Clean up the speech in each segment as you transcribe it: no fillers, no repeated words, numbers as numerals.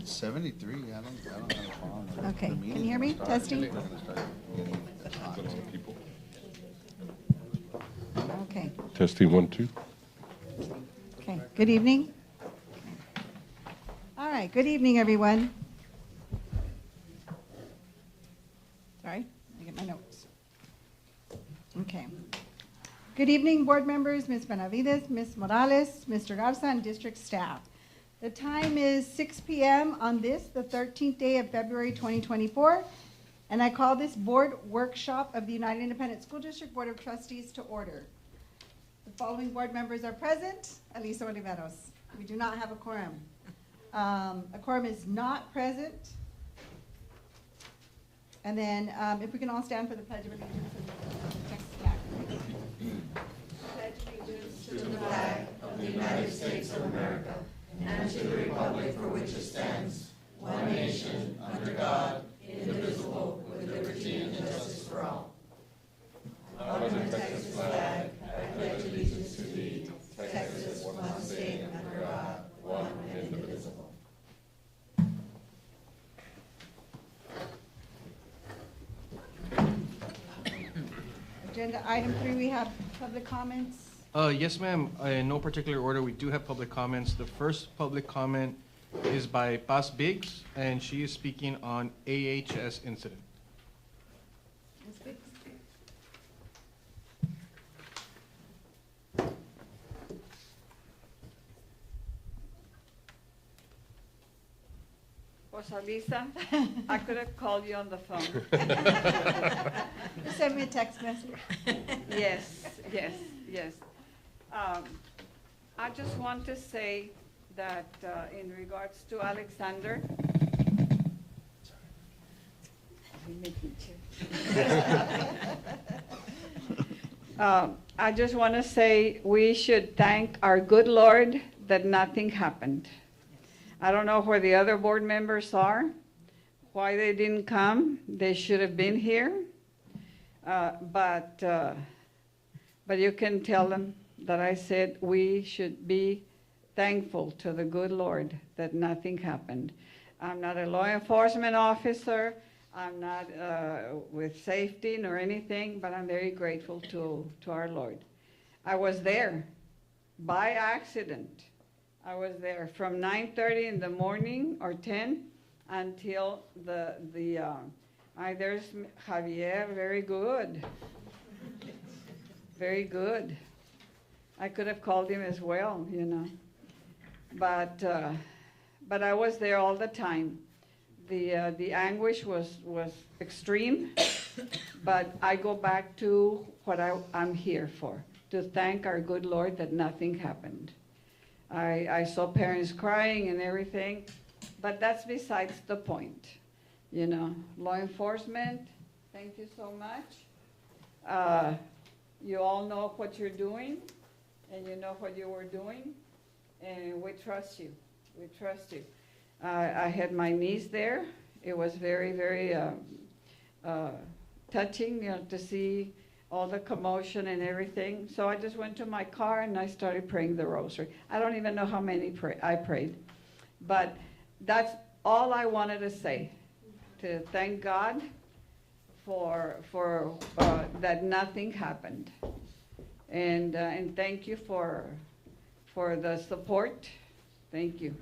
It's 73, I don't have a problem with it. Okay, The can meeting's you hear me? gonna start. Testing? We're gonna start getting people. Okay, Testing 1, 2. okay. Good evening. All right, good evening, everyone. Sorry, let me get my notes. Okay. Good evening, board members, Ms. Benavides, Ms. Morales, Mr. Garza, and district staff. The time is 6 p.m. on this, the 13th day of February 2024, and I call this board workshop of the United Independent School District Board of Trustees to order. The following board members are present. Alisa Oliveros. We do not have a quorum. A quorum is not present. And then if we can all stand for the Pledge of Allegiance and the text back. Pledge allegiance to the flag of the United States of America and to the republic for which it stands, one nation, under God, indivisible, with liberty and justice for all. Honor the Texas flag, I pledge allegiance to thee, Texas, one state, under God, one and indivisible. Agenda item 3, we have public comments. Yes, ma'am. In no particular order, we do have public comments. The first public comment is by Paz Biggs, and she is speaking on AHS incident. Ms. Biggs? Lisa, I could have called you on the phone. Just send me a text message. Yes, yes, yes. I just want to say that in regards to Alexander, I just want to say we should thank our good Lord that nothing happened. I don't know where the other board members are, why they didn't come. They should have been here. But you can tell them that I said we should be thankful to the good Lord that nothing happened. I'm not a law enforcement officer. I'm not with safety nor anything, but I'm very grateful to our Lord. I was there by accident. I was there from 9:30 in the morning or 10 until there's Javier, very good. Very good. I could have called him as well, you know. But I was there all the time. The anguish was extreme, but I go back to what I'm here for, to thank our good Lord that nothing happened. I saw parents crying and everything, but that's besides the point. You know, law enforcement, thank you so much. You all know what you're doing, and you know what you were doing, and we trust you. We trust you. I had my niece there. It was very, very touching, you know, to see all the commotion and everything. So I just went to my car and I started praying the rosary. I don't even know how many I prayed. But that's all I wanted to say, to thank God for that nothing happened. And thank you for the support. Thank you.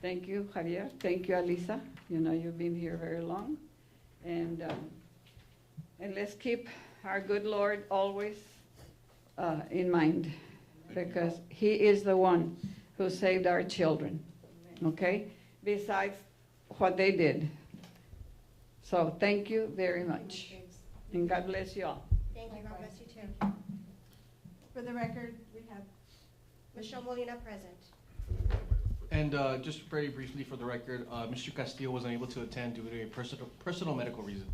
Thank you, Javier. Thank you, Alisa. You know, you've been here very long. And let's keep our good Lord always in mind, because he is the one who saved our children, okay? Besides what they did. So thank you very much. And God bless you all. Thank you. God bless you too. For the record, we have Michelle Molina present. And just very briefly for the record, Mr. Castillo was unable to attend due to a personal medical reason.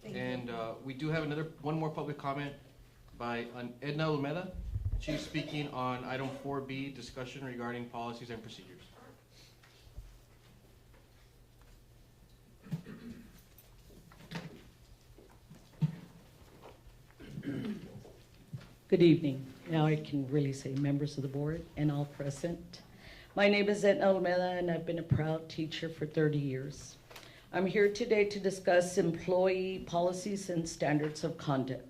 And we do have one more public comment by Edna Olmeda. She's speaking on item 4B, discussion regarding policies and procedures. Good evening. Now I can really say members of the board and all present. My name is Edna Olmeda, and I've been a proud teacher for 30 years. I'm here today to discuss employee policies and standards of conduct.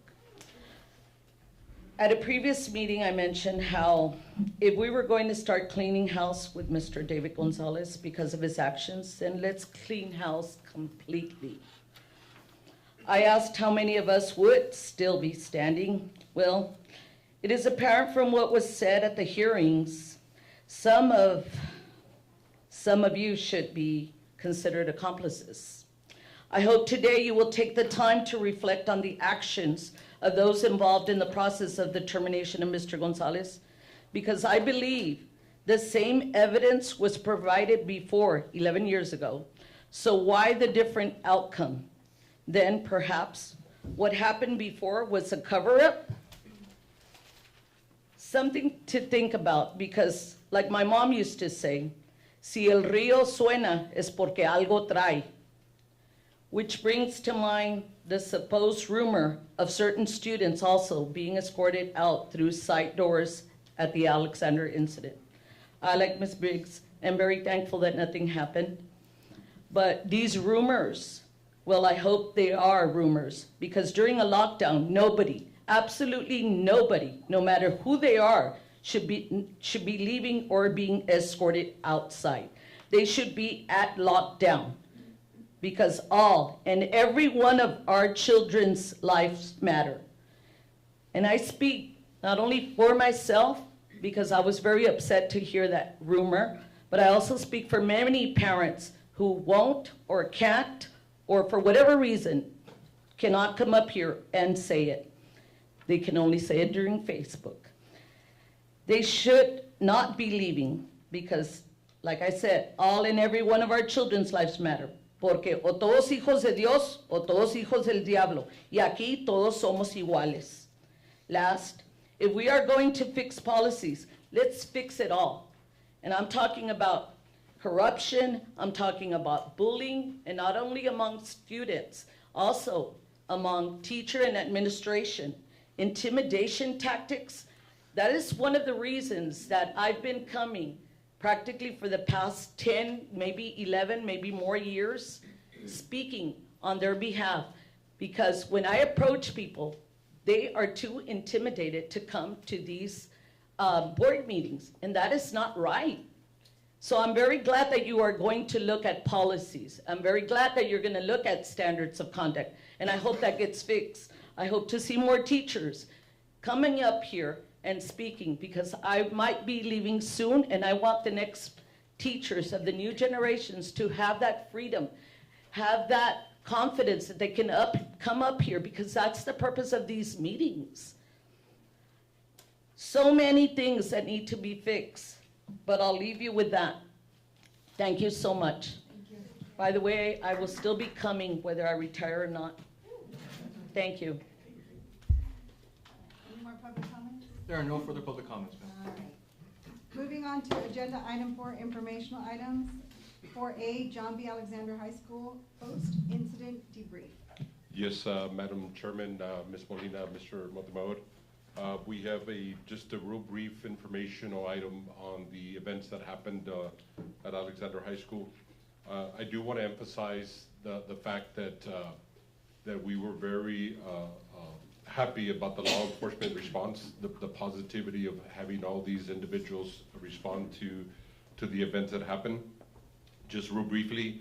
At a previous meeting, I mentioned how if we were going to start cleaning house with Mr. David Gonzalez because of his actions, then let's clean house completely. I asked how many of us would still be standing. Well, it is apparent from what was said at the hearings, some of you should be considered accomplices. I hope today you will take the time to reflect on the actions of those involved in the process of the termination of Mr. Gonzalez, because I believe the same evidence was provided before 11 years ago. So why the different outcome? Then perhaps what happened before was a cover-up? Something to think about, because like my mom used to say, si el río suena es porque algo trae. Which brings to mind the supposed rumor of certain students also being escorted out through side doors at the Alexander incident. I, like Ms. Briggs, am very thankful that nothing happened. But these rumors, well, I hope they are rumors, because during a lockdown, nobody, absolutely nobody, no matter who they are, should be leaving or being escorted outside. They should be at lockdown, because all and every one of our children's lives matter. And I speak not only for myself, because I was very upset to hear that rumor, but I also speak for many parents who won't or can't, or for whatever reason, cannot come up here and say it. They can only say it during Facebook. They should not be leaving because, like I said, all and every one of our children's lives matter. Porque o todos hijos de Dios o todos hijos del diablo. Y aquí todos somos iguales. Last, if we are going to fix policies, let's fix it all. And I'm talking about corruption, I'm talking about bullying, and not only among students, also among teacher and administration. Intimidation tactics, that is one of the reasons that I've been coming practically for the past 10, maybe 11, maybe more years, speaking on their behalf. Because when I approach people, they are too intimidated to come to these board meetings, and that is not right. So I'm very glad that you are going to look at policies. I'm very glad that you're going to look at standards of conduct, and I hope that gets fixed. I hope to see more teachers coming up here and speaking, because I might be leaving soon, and I want the next teachers of the new generations to have that freedom, have that confidence that they can come up here, because that's the purpose of these meetings. So many things that need to be fixed, but I'll leave you with that. Thank you so much. Thank you. By the way, I will still be coming whether I retire or not. Thank you. Any more public comments? There are no further public comments, ma'am. All right. Moving on to agenda item 4, informational items. 4A, John B. Alexander High School post-incident debrief. Yes, Madam Chairman, Ms. Molina, Mr. Montemayor. We have just a real brief informational item on the events that happened at Alexander High School. I do want to emphasize the fact that we were very happy about the law enforcement response, the positivity of having all these individuals respond to the events that happened. Just real briefly,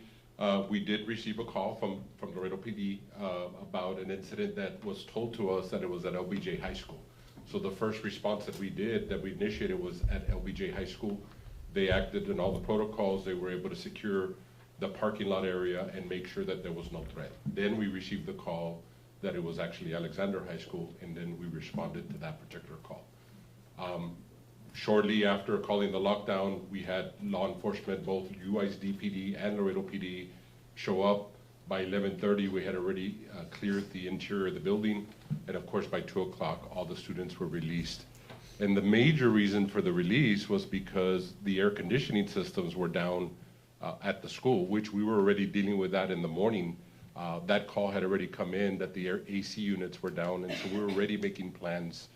we did receive a call from Laredo PD about an incident that was told to us that it was at LBJ High School. So the first response that we initiated was at LBJ High School. They acted in all the protocols. They were able to secure the parking lot area and make sure that there was no threat. Then we received the call that it was actually Alexander High School, and then we responded to that particular call. Shortly after calling the lockdown, we had law enforcement, both UISD PD and Laredo PD, show up. By 11:30, we had already cleared the interior of the building, and of course by 2 o'clock, all the students were released. And the major reason for the release was because the air conditioning systems were down at the school, which we were already dealing with that in the morning. That call had already come in that the AC units were down, and so we were already making plans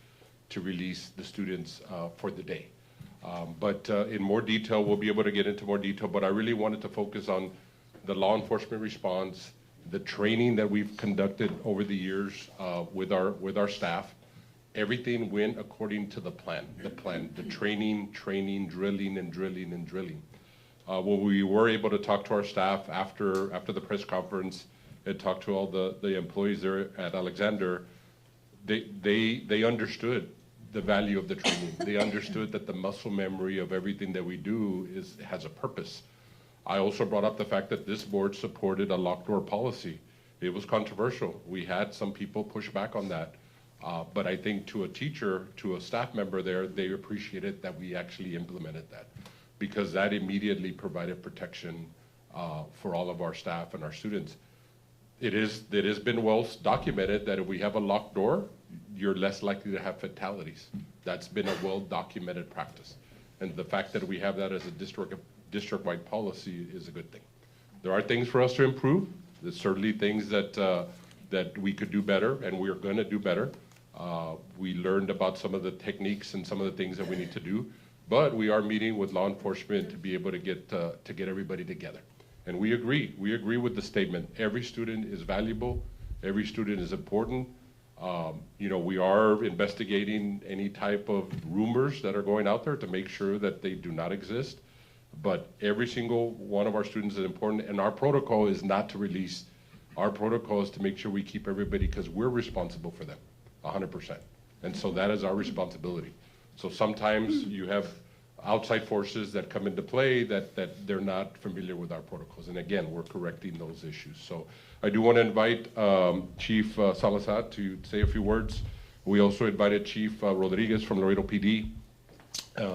to release the students for the day. But in more detail, we'll be able to get into more detail, but I really wanted to focus on the law enforcement response, the training that we've conducted over the years with our staff. Everything went according to the plan, the training, drilling, and drilling, and drilling. When we were able to talk to our staff after the press conference and talk to all the employees there at Alexander, they understood the value of the training. They understood that the muscle memory of everything that we do has a purpose. I also brought up the fact that this board supported a locked door policy. It was controversial. We had some people push back on that. But I think to a teacher, to a staff member there, they appreciated that we actually implemented that, because that immediately provided protection for all of our staff and our students. It has been well documented that if we have a locked door, you're less likely to have fatalities. That's been a well-documented practice. And the fact that we have that as a district-wide policy is a good thing. There are things for us to improve. There's certainly things that we could do better, and we are going to do better. We learned about some of the techniques and some of the things that we need to do, but we are meeting with law enforcement to be able to get everybody together. And we agree with the statement. Every student is valuable. Every student is important. We are investigating any type of rumors that are going out there to make sure that they do not exist. But every single one of our students is important, and our protocol is not to release. Our protocol is to make sure we keep everybody, because we're responsible for them, 100%. And so that is our responsibility. So sometimes you have outside forces that come into play that they're not familiar with our protocols. And again, we're correcting those issues. So I do want to invite Chief Salazar to say a few words. We also invited Chief Rodriguez from Laredo PD.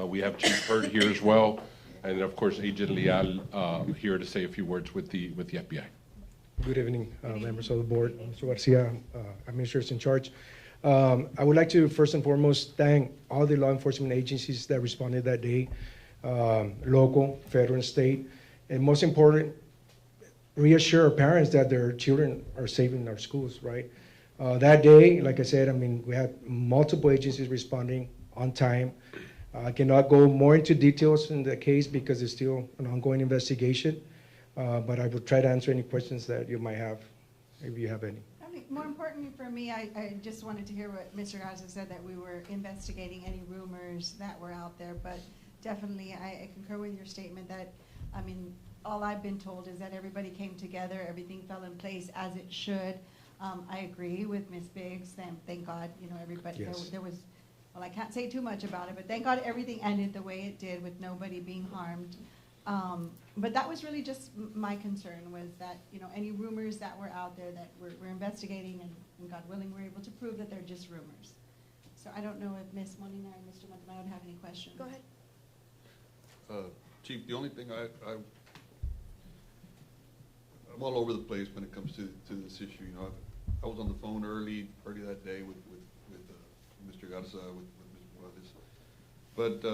We have Chief Hurd here as well. And of course, Agent Leal here to say a few words with the FBI. Good evening, members of the board. Mr. Garcia, administrators in charge. I would like to first and foremost thank all the law enforcement agencies that responded that day, local, federal, and state, and most important, reassure parents that their children are safe in our schools, right? That day, like I said, we had multiple agencies responding on time. I cannot go more into details in the case because it's still an ongoing investigation, but I will try to answer any questions that you might have, if you have any. More importantly for me, I just wanted to hear what Mr. Garza said, that we were investigating any rumors that were out there, but definitely I concur with your statement that, all I've been told is that everybody came together, everything fell in place as it should. I agree with Ms. Biggs, and thank God, everybody, Yes. there was, well, I can't say too much about it, but thank God everything ended the way it did with nobody being harmed. But that was really just my concern, was that, any rumors that were out there that we're investigating, and God willing, we're able to prove that they're just rumors. So I don't know if Ms. Molina or Mr. Montemayor have any questions. Go ahead. Chief, the only thing I'm all over the place when it comes to this issue. I was on the phone early that day with Mr. Garza, with Ms. But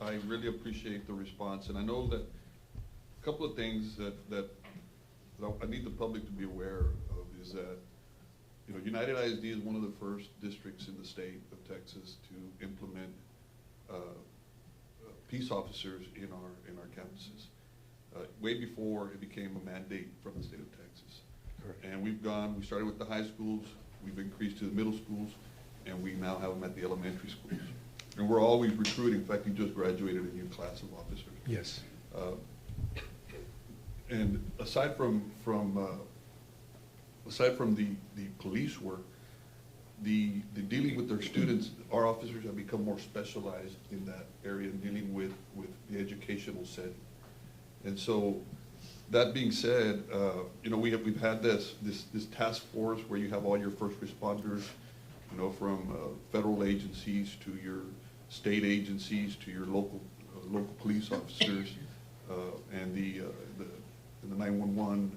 I really appreciate the response, and I know that a couple of things that I need the public to be aware of is that, United ISD is one of the first districts in the state of Texas to implement peace officers in our campuses, way before it became a mandate from the state of Texas. Correct. And we started with the high schools, we've increased to the middle schools, and we now have them at the elementary schools. And we're always recruiting. In fact, we just graduated a new class of officers. Yes. And aside from the police work, the dealing with their students, our officers have become more specialized in that area, dealing with the educational setting. And so, that being said, we've had this task force where you have all your first responders, from federal agencies to your state agencies to your local police officers, and the 911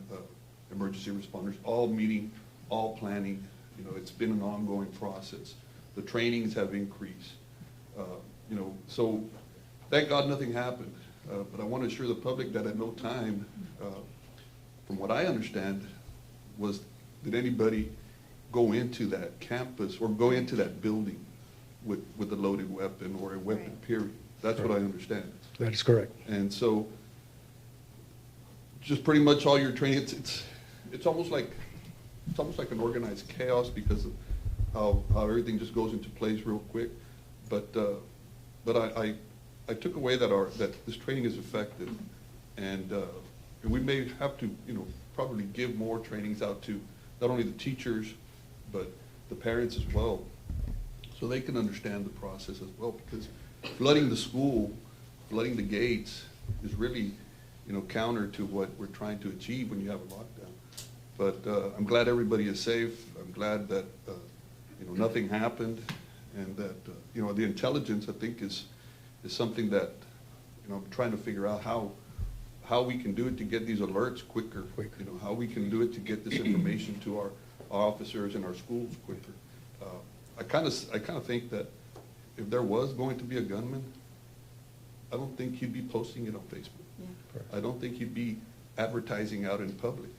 emergency responders, all meeting, all planning. It's been an ongoing process. The trainings have increased. So thank God nothing happened. But I want to assure the public that at no time, from what I understand, did anybody go into that campus or go into that building with a loaded weapon or a weapon, Right. period. That's what I understand. That is correct. And so, just pretty much all your training, it's almost like an organized chaos because of how everything just goes into place real quick. But I took away that this training is effective, and we may have to, probably give more trainings out to not only the teachers, but the parents as well, so they can understand the process as well, because flooding the school, flooding the gates is really, counter to what we're trying to achieve when you have a lockdown. But I'm glad everybody is safe. I'm glad that, nothing happened, and that, the intelligence, I think, is something that, I'm trying to figure out how we can do it to get these alerts quicker. How we can do it to get this information to our officers and our schools quicker. I kind of think that if there was going to be a gunman, I don't think he'd be posting it on Facebook. Yeah. I don't think he'd be advertising out in public.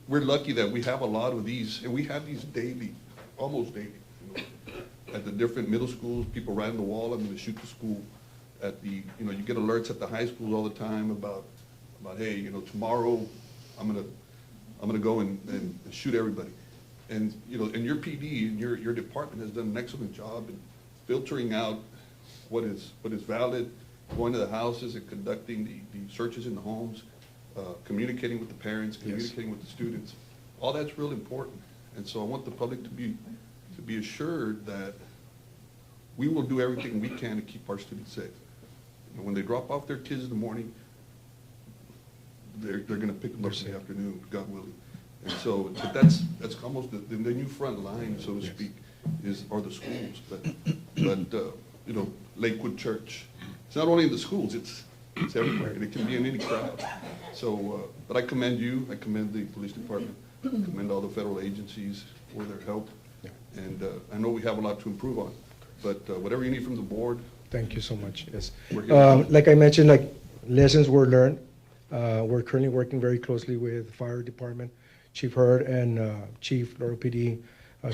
We're lucky that we have a lot of these, and we have these daily, almost daily. At the different middle schools, people riding the wall, I'm going to shoot the school. At the, you get alerts at the high schools all the time about hey, tomorrow I'm gonna go and shoot everybody. And and your PD and your department has done an excellent job in filtering out what is valid, going to the houses and conducting the searches in the homes, communicating with the parents, communicating with the students. All that's real important. And so I want the public to be assured that we will do everything we can to keep our students safe. When they drop off their kids in the morning, they're going to pick them up in the afternoon, God willing. And so, but that's almost the new front line, so to speak, are the schools. But Lakewood Church, it's not only in the schools, it's everywhere, and it can be in any crowd. So, but I commend you, I commend the police department, I commend all the federal agencies for their help. And I know we have a lot to improve on, but whatever you need from the board. Thank you so much, yes. We're here. Like I mentioned, lessons were learned. We're currently working very closely with Fire Department, Chief Hurd and Chief Laurel PD,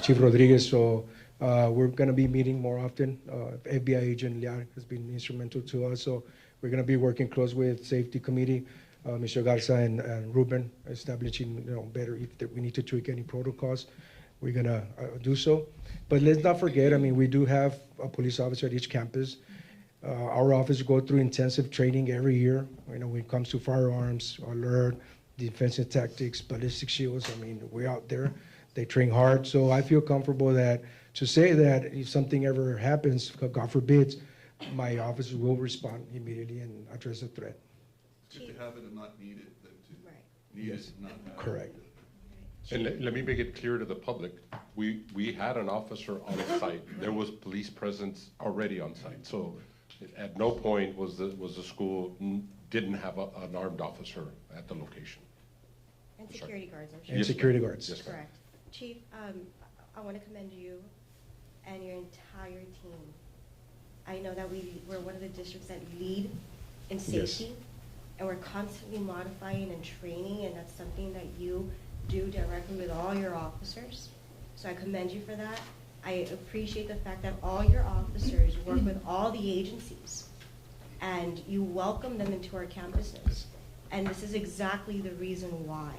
Chief Rodriguez. So we're going to be meeting more often. FBI agent Liar has been instrumental to us. So we're going to be working close with Safety Committee, Mr. Garza and Ruben, establishing better if we need to tweak any protocols. We're going to do so. But let's not forget, we do have a police officer at each campus. Our officers go through intensive training every year, when it comes to firearms, alert, defensive tactics, ballistic shields. We're out there. They train hard. So I feel comfortable to say that if something ever happens, God forbid, my officers will respond immediately and address the threat. It's good to have it and not need it than to Right. need it and not have it. Correct. And let me make it clear to the public, we had an officer on site. There was police presence already on site. So at no point was the school didn't have an armed officer at the location. And security guards, I'm sure. And Yes, security ma'am. guards. Yes, ma'am. Correct. Chief, I want to commend you and your entire team. I know that we're one of the districts that lead in Yes. safety, and we're constantly modifying and training, and that's something that you do directly with all your officers. So I commend you for that. I appreciate the fact that all your officers work with all the agencies, and you welcome them into our campuses. And this is exactly the reason why.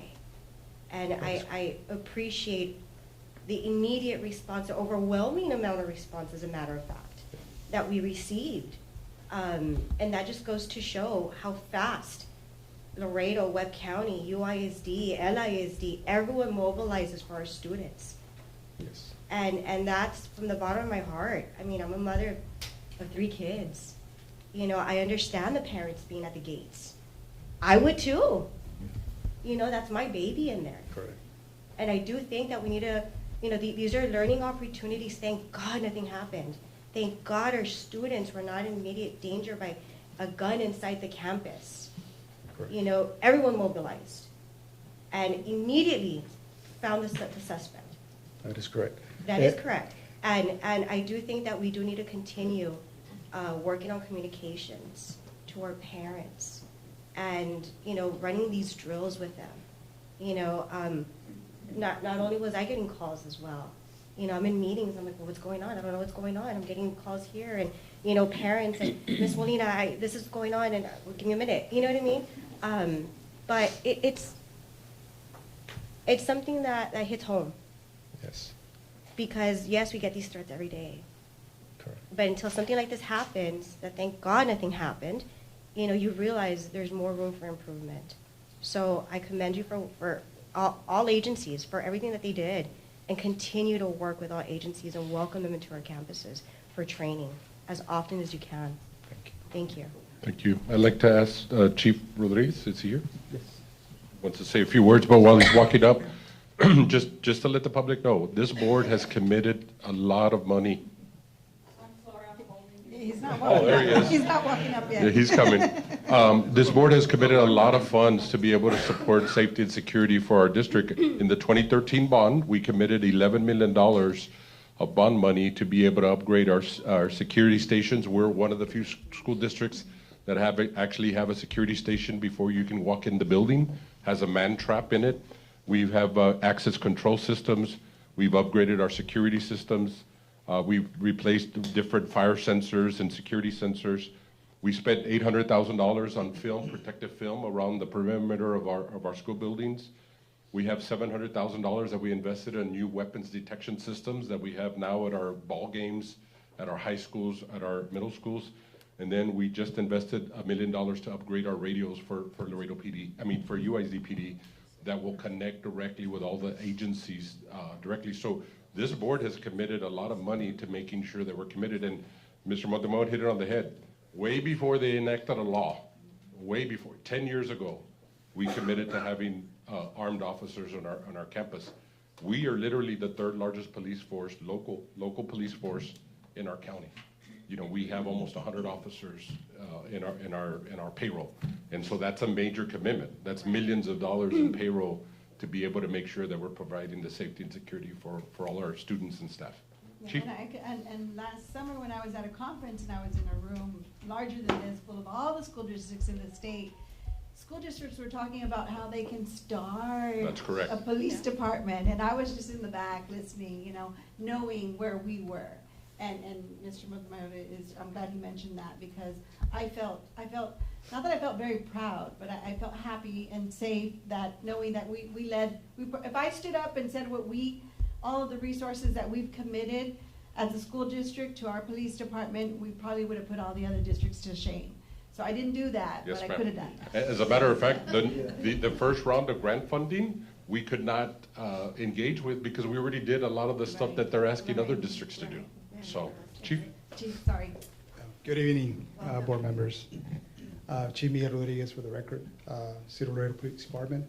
And I appreciate the immediate response, the overwhelming amount of response, as a matter of fact, that we received. And that just goes to show how fast Laredo, Webb County, UISD, LISD, everyone mobilizes for our students. Yes. And that's from the bottom of my heart. I'm a mother of 3 kids. I understand the parents being at the gates. I would too. That's my baby in there. Correct. And I do think that we need to, these are learning opportunities. Thank God nothing happened. Thank God our students were not in immediate danger by a gun inside the campus. Correct. Everyone mobilized and immediately found the suspect. That is correct. That is correct. And I do think that we do need to continue working on communications to our parents and, running these drills with them. Not only was I getting calls as well, You know, I'm in meetings, I'm like, well, what's going on? I don't know what's going on. I'm getting calls here, and, you know, parents, and Miss Molina, this is going on, and give me a minute. You know what I mean? But it's something that hits home. Yes, Because, yes, we get these threats every day. correct. But until something like this happens, that thank God nothing happened, you know, you realize there's more room for improvement. So I commend you for all agencies, for everything that they did, and continue to work with all agencies and welcome them into our campuses for training as often as you can. Thank you. Thank you. Thank you. I'd like to ask Chief Rodriguez, is he here? Yes. Wants to say a few words, but while he's walking up, just to let the public know, this board has committed a lot of money. He's not Oh, walking there he up. is. He's not walking up Yeah, yet. he's coming. This board has committed a lot of funds to be able to support safety and security for our district. In the 2013 bond, we committed $11 million of bond money to be able to upgrade our security stations. We're one of the few school districts that actually have a security station before you can walk in the building, has a man trap in it. We have access control systems. We've upgraded our security systems. We've replaced different fire sensors and security sensors. We spent $800,000 on film, protective film, around the perimeter of our school buildings. We have $700,000 that we invested in new weapons detection systems that we have now at our ball games, at our high schools, at our middle schools. And then we just invested $1 million to upgrade our radios for Laredo PD, for UISD PD, that will connect directly with all the agencies directly. So this board has committed a lot of money to making sure that we're committed, and Mr. Montemod hit it on the head. Way before they enacted a law, way before, 10 years ago, we committed to having armed officers on our campus. We are literally the third largest police force, local police force in our county. You know, we have almost 100 officers in our payroll, and so that's a major commitment. That's millions of dollars in payroll to be able to make sure that we're providing the safety and security for all our students and staff. Yeah, Chief? and last summer when I was at a conference and I was in a room larger than this, full of all the school districts in the state, school districts were talking about how they can start That's correct. a police department, and I was just in the back listening, you know, knowing where we were. And Mr. Motamota I'm glad he mentioned that, because I felt, not that I felt very proud, but I felt happy and safe that knowing that we led, if I stood up and said all of the resources that we've committed as a school district to our police department, we probably would have put all the other districts to shame. So I didn't do that, Yes, but I ma'am. could have done that. As a matter of fact, the first round of grant funding, we could not engage with because we already did a lot of the stuff Right. that they're asking Right. other districts to do. Right. So, Chief? Chief, sorry. Good evening, board members. Chief Miguel Rodriguez for the record, City of Laredo Police Department.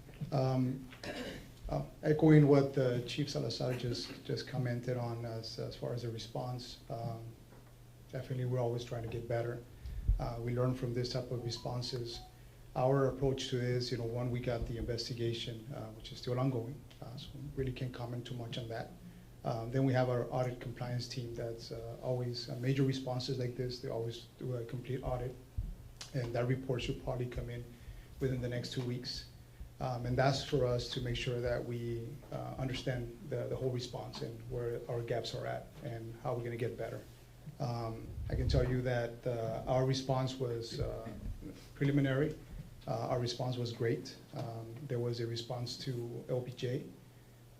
Echoing what Chief Salazar just commented on as far as the response, definitely we're always trying to get better. We learn from this type of responses. Our approach to this, one, we got the investigation, which is still ongoing, so really can't comment too much on that. Then we have our audit compliance team that's always, major responses like this, they always do a complete audit. And that report should probably come in within the next 2 weeks. And that's for us to make sure that we understand the whole response and where our gaps are at and how we're gonna get better. I can tell you that our response was preliminary. Our response was great. There was a response to LBJ.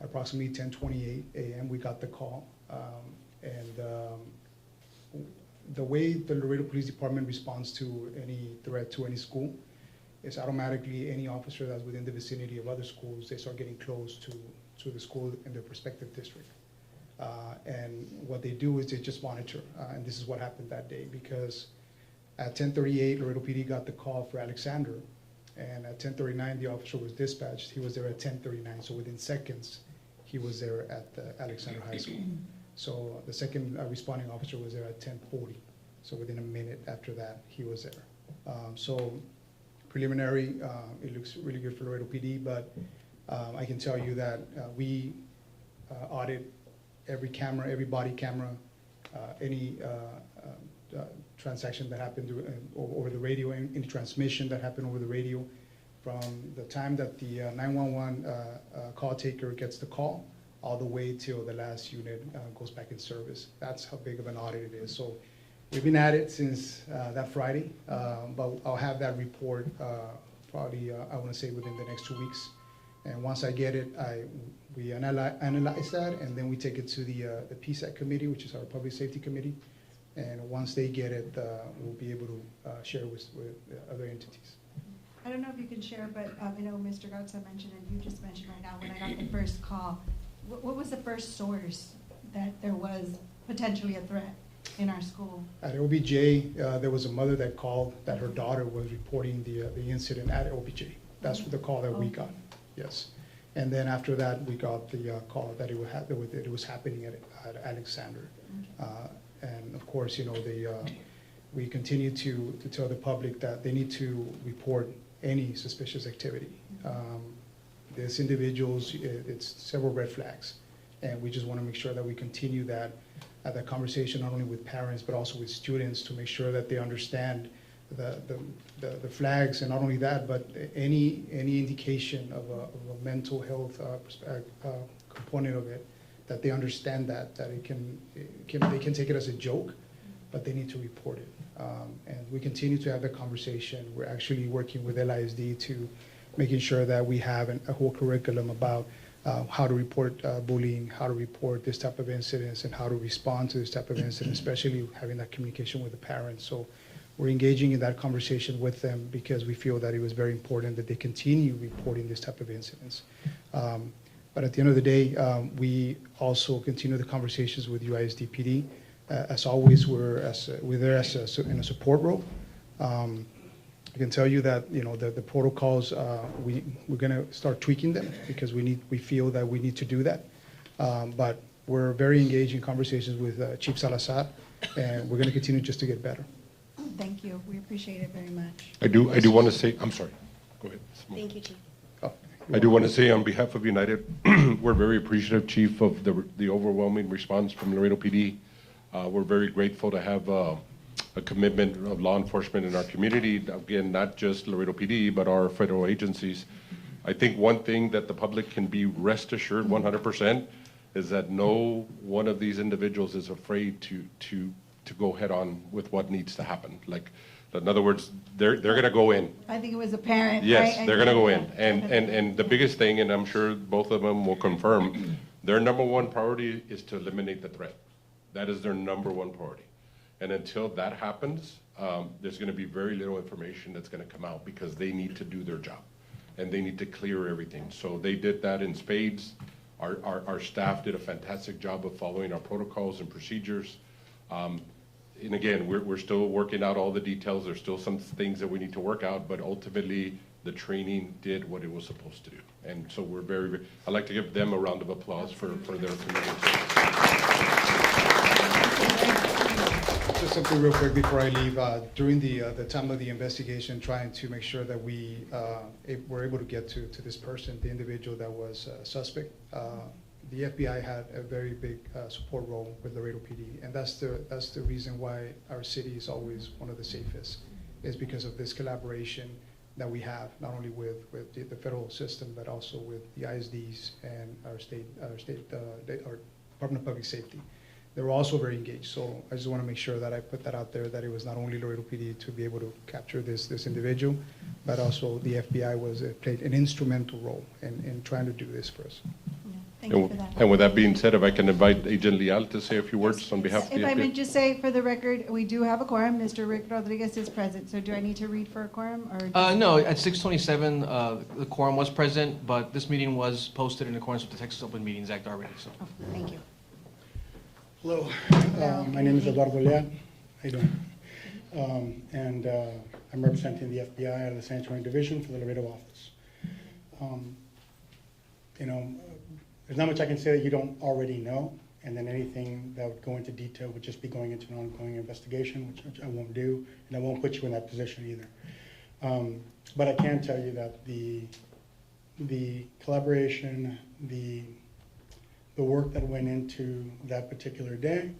Approximately 10:28 a.m. we got the call. The way the Laredo Police Department responds to any threat to any school is automatically any officer that's within the vicinity of other schools, they start getting close to the school in their respective district. And what they do is they just monitor, and this is what happened that day, because at 10:38, Laredo PD got the call for Alexander, and at 10:39, the officer was dispatched. He was there at 10:39, so within seconds, he was there at Alexander High School. So the second responding officer was there at 10:40, so within a minute after that, he was there. So preliminary, it looks really good for Laredo PD, but I can tell you that we audit every camera, every body camera, any transaction that happened over the radio, any transmission that happened over the radio, from the time that the 911 call taker gets the call all the way till the last unit goes back in service. That's how big of an audit it is. So we've been at it since that Friday, but I'll have that report probably, I want to say within the next 2 weeks. And once I get it, we analyze that, and then we take it to the PSAC committee, which is our public safety committee. And once they get it, we'll be able to share with other entities. I don't know if you can share, but I know Mr. Garza mentioned, and you just mentioned right now, when I got the first call, what was the first source that there was potentially a threat in our school? At OBJ, there was a mother that called that her daughter was reporting the incident at OBJ. That's the call that we got, yes. And then after that, we got the call that it was happening at Alexander. And of course, you know, we continue to tell the public that they need to report any suspicious activity. This individuals, it's several red flags. And we just want to make sure that we continue that conversation, not only with parents, but also with students, to make sure that they understand the flags, and not only that, but any indication of a mental health component of it, that they understand that they can take it as a joke, but they need to report it. And we continue to have the conversation. We're actually working with LISD to making sure that we have a whole curriculum about how to report bullying, how to report this type of incidents, and how to respond to this type of incident, especially having that communication with the parents. So we're engaging in that conversation with them because we feel that it was very important that they continue reporting this type of incidents. But at the end of the day, we also continue the conversations with UISD-PD. As always, we're there in a support role. I can tell you that, you know, the protocols, we're going to start tweaking them because we feel that we need to do that. But we're very engaged in conversations with Chief Salazar, and we're going to continue just to get better. Thank you. We appreciate it very much. I do want to say, I'm sorry, go ahead. Thank you, Chief. I do want to say on behalf of United, we're very appreciative, Chief, of the overwhelming response from Laredo PD. We're very grateful to have a commitment of law enforcement in our community. Again, not just Laredo PD, but our federal agencies. I think one thing that the public can be rest assured 100% is that no one of these individuals is afraid to go head on with what needs to happen. Like, in other words, they're going to go in. I think it was a parent, Yes, right? they're going to go in. Definitely. And the biggest thing, and I'm sure both of them will confirm, their number one priority is to eliminate the threat. That is their number one priority. And until that happens, there's going to be very little information that's going to come out because they need to do their job and they need to clear everything. So they did that in spades. Our staff did a fantastic job of following our protocols and procedures. And again, we're still working out all the details. There's still some things that we need to work out, but ultimately the training did what it was supposed to do. And so we're very, I'd like to give them a round of applause for their commitment. Just something real quick before I leave. During the time of the investigation, trying to make sure that we were able to get to this person, the individual that was suspect. The FBI had a very big support role with Laredo PD, and that's the reason why our city is always one of the safest, is because of this collaboration that we have, not only with the federal system, but also with the ISDs and our Department of Public Safety. They were also very engaged, so I just want to make sure that I put that out there, that it was not only Laredo PD to be able to capture this individual, but also the FBI played an instrumental role in trying to do this for us. Thank you for that. And with that being said, if I can invite Agent Leal to say a few words on behalf of the If I may FBI. just say, for the record, we do have a quorum. Mr. Rick Rodriguez is present, so do I need to read for a quorum, or? No, at 6:27, the quorum was present, but this meeting was posted in accordance with the Texas Open Meetings Act already, so. Oh, thank you. Hello, my name is Eduardo Leal. How you doing? And I'm representing the FBI out of the San Antonio Division for the Laredo office. You know, there's not much I can say that you don't already know, and then anything that would go into detail would just be going into an ongoing investigation, which I won't do, and I won't put you in that position either. But I can tell you that the collaboration, the work that went into that particular day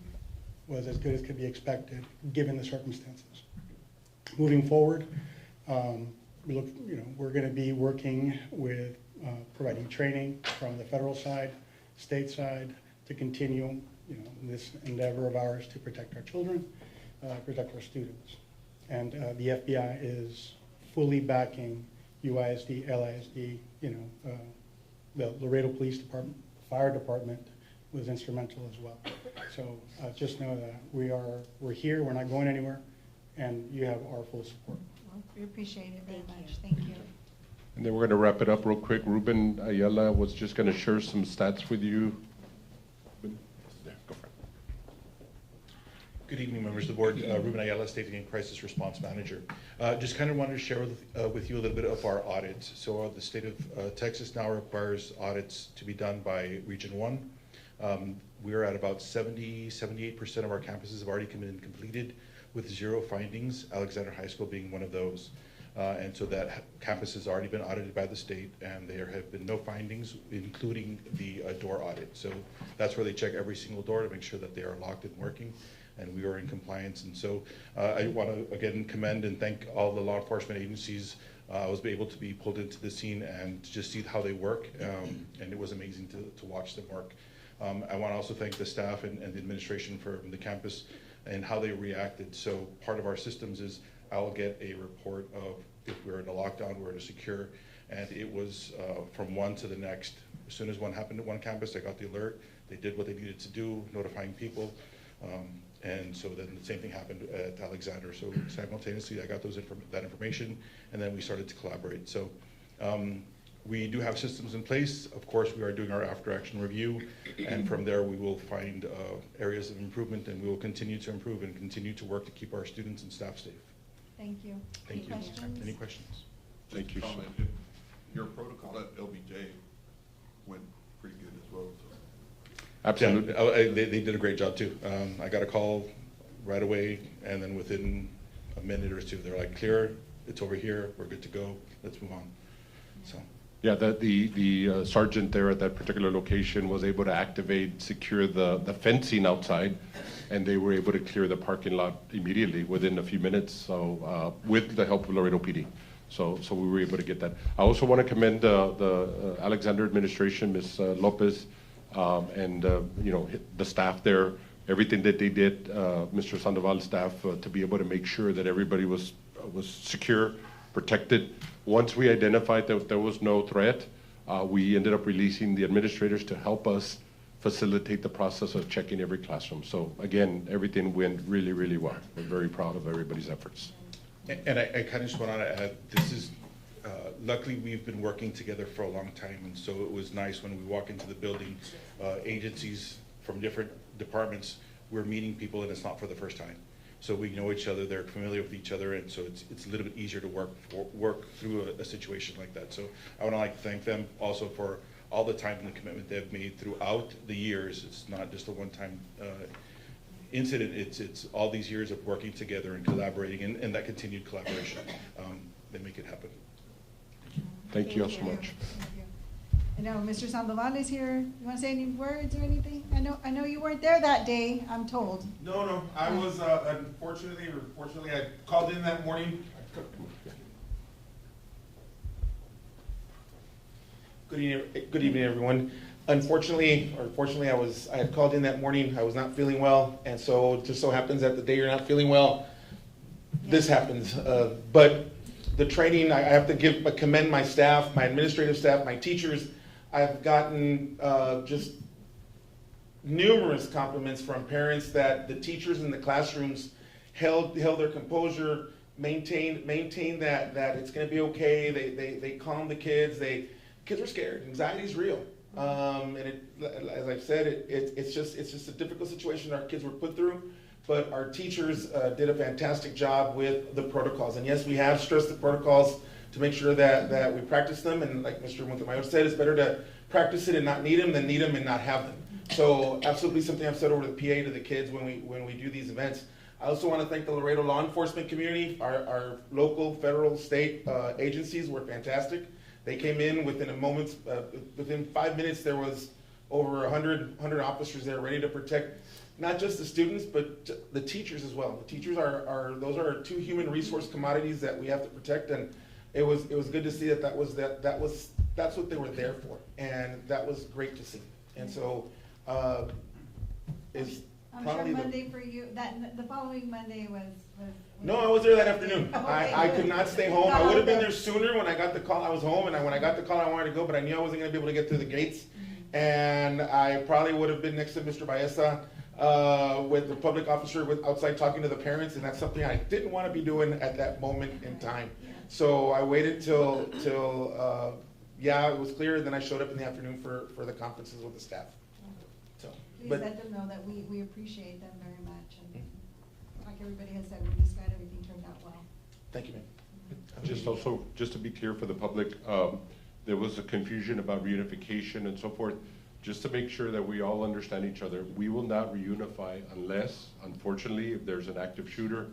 was as good as could be expected, given the circumstances. Moving forward, we're going to be working with providing training from the federal side, stateside, to continue, this endeavor of ours to protect our children, protect our students. And the FBI is fully backing UISD, LISD, the Laredo Police Department, Fire Department was instrumental as well. So just know that we're here, we're not going anywhere, and you have our full support. Well, we appreciate it very much. Thank you. And then we're going to wrap it up real quick. Ruben Ayala was just going to share some stats with you. There, go for it. Good evening, members of the board. Ruben Ayala, State and Crisis Response Manager. Just kind of wanted to share with you a little bit of our audits. So the state of Texas now requires audits to be done by Region 1. We are at about 78% of our campuses have already been completed with 0 findings, Alexander High School being one of those. And so that campus has already been audited by the state, and there have been no findings, including the door audit. So that's where they check every single door to make sure that they are locked and working, and we are in compliance. And so I want to again commend and thank all the law enforcement agencies. I was able to be pulled into the scene and just see how they work, and it was amazing to watch them work. I want to also thank the staff and the administration from the campus and how they reacted. So part of our systems is I'll get a report of if we're in a lockdown, we're in a secure, and it was from one to the next. As soon as one happened at one campus, I got the alert. They did what they needed to do, notifying people. And so then the same thing happened at Alexander. So simultaneously, I got that information, and then we started to collaborate. So we do have systems in place. Of course, we are doing our after-action review, and from there we will find areas of improvement, and we will continue to improve and continue to work to keep our students and staff safe. Thank you. Thank Any you. questions? Any questions? Thank you. Comment. Your protocol at LBJ went pretty good as well. So. Absolutely. Yeah, they did a great job too. I got a call right away, and then within a minute or two, they're like, clear, it's over here, we're good to go, let's move on. So. Yeah, the sergeant there at that particular location was able to activate, secure the fencing outside, and they were able to clear the parking lot immediately within a few minutes. So with the help of Laredo PD, so we were able to get that. I also want to commend the Alexander administration, Ms. Lopez, and the staff there. Everything that they did, Mr. Sandoval's staff, to be able to make sure that everybody was secure, protected. Once we identified that there was no threat, we ended up releasing the administrators to help us facilitate the process of checking every classroom. So again, everything went really, really well. We're very proud of everybody's efforts. And I kind of just want to add, this is, luckily we've been working together for a long time, and so it was nice when we walk into the building, agencies from different departments, we're meeting people and it's not for the first time. So we know each other, they're familiar with each other, and so it's a little bit easier to work through a situation like that. So I want to thank them also for all the time and the commitment they've made throughout the years. It's not just a one-time incident, it's all these years of working together and collaborating, and that continued collaboration. They make it happen. Thank you all so much. Thank you. I know Mr. Sandoval is here. You want to say any words or anything? I know you weren't there that day, I'm told. No, I was unfortunately or fortunately, I called in that morning. Good evening, everyone. Unfortunately, or fortunately, I had called in that morning. I was not feeling well, and so it just so happens that the day you're not feeling well, this happens. But the training, I have to commend my staff, my administrative staff, my teachers. I've gotten just numerous compliments from parents that the teachers in the classrooms held their composure, maintained that it's going to be okay. They calmed the kids. Kids are scared. Anxiety is real. And as I've said, it's just a difficult situation our kids were put through. But our teachers did a fantastic job with the protocols. And yes, we have stressed the protocols to make sure that we practice them. And like Mr. Montemayor said, it's better to practice it and not need them than need them and not have them. So absolutely something I've said over the PA to the kids when we do these events. I also want to thank the Laredo law enforcement community. Our local, federal, state agencies were fantastic. They came in within a moment, within 5 minutes, there was over 100 officers there ready to protect not just the students, but the teachers as well. The teachers those are two human resource commodities that we have to protect, and it was good to see that's what they were there for, and that was great to see. And so, is I'm sure probably the. Monday for you, that, the following Monday was. No, I was there that afternoon. Okay. I could not stay home. I would have been there sooner. When I got the call, I was home, and when I got the call, I wanted to go, but I knew I wasn't gonna be able to get through the gates. And I probably would have been next to Mr. Baeza, with the public officer outside talking to the parents, and that's something I didn't want to be doing at that moment in time. So I waited till yeah, it was clear, and then I showed up in the afternoon for the conferences with the staff. So, Please but let them know that we appreciate them very much, and like everybody has said, we're just glad everything turned out well. thank you, ma'am. Just to be clear for the public, there was a confusion about reunification and so forth. Just to make sure that we all understand each other, we will not reunify unless, unfortunately, if there's an active shooter,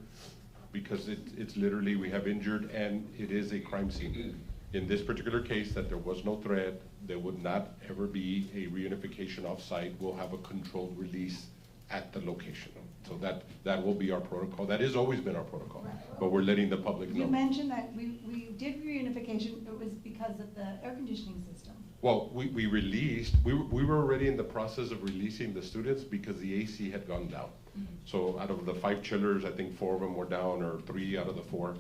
because it's literally, we have injured and it is a crime scene. In this particular case, that there was no threat, there would not ever be a reunification off-site. We'll have a controlled release at the location. So that will be our protocol. That has always been our protocol, but we're letting the public know. You mentioned that we did reunification, it was because of the air conditioning system. Well, we released, we were already in the process of releasing the students because the AC had gone down. So out of the 5 chillers, I think 4 of them were down, or 3 out of the 4.